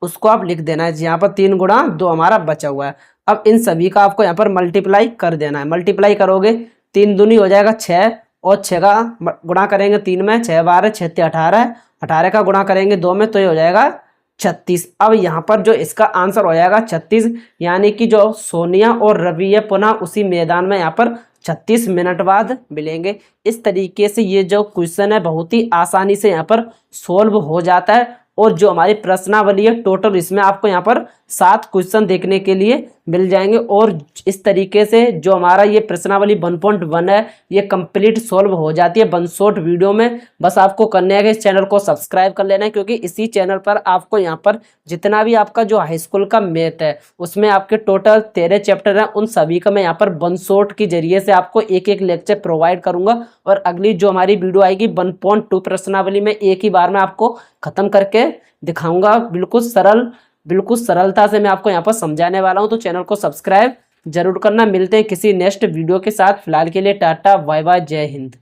उसको आप लिख देना है। यहाँ पर 3 गुणा 2 हमारा बचा हुआ है। अब इन सभी का आपको यहाँ पर मल्टीप्लाई कर देना है। मल्टीप्लाई करोगे 3 दूनी हो जाएगा 6, और 6 का गुणा करेंगे 3 में, 6 12 6 18, 18 का गुणा करेंगे 2 में तो ये हो जाएगा 36। अब यहाँ पर जो इसका आंसर हो जाएगा 36, यानी कि जो सोनिया और रवि है पुनः उसी मैदान में यहाँ पर 36 मिनट बाद मिलेंगे। इस तरीके से ये जो क्वेश्चन है बहुत ही आसानी से यहाँ पर सोल्व हो जाता है। और जो हमारी प्रश्नावली है टोटल इसमें आपको यहाँ पर 7 क्वेश्चन देखने के लिए मिल जाएंगे। और इस तरीके से जो हमारा ये प्रश्नावली 1.1 है ये कंप्लीट सॉल्व हो जाती है वन शॉट वीडियो में। बस आपको करना है कि इस चैनल को सब्सक्राइब कर लेना है, क्योंकि इसी चैनल पर आपको यहाँ पर जितना भी आपका जो हाई स्कूल का मैथ है उसमें आपके टोटल 13 चैप्टर हैं, उन सभी का मैं यहाँ पर वन शॉट के जरिए से आपको एक एक लेक्चर प्रोवाइड करूंगा। और अगली जो हमारी वीडियो आएगी 1.2 प्रश्नावली में एक ही बार में आपको खत्म करके दिखाऊंगा। बिल्कुल सरलता से मैं आपको यहाँ पर समझाने वाला हूँ। तो चैनल को सब्सक्राइब जरूर करना। मिलते हैं किसी नेक्स्ट वीडियो के साथ। फिलहाल के लिए टाटा बाय बाय, जय हिंद।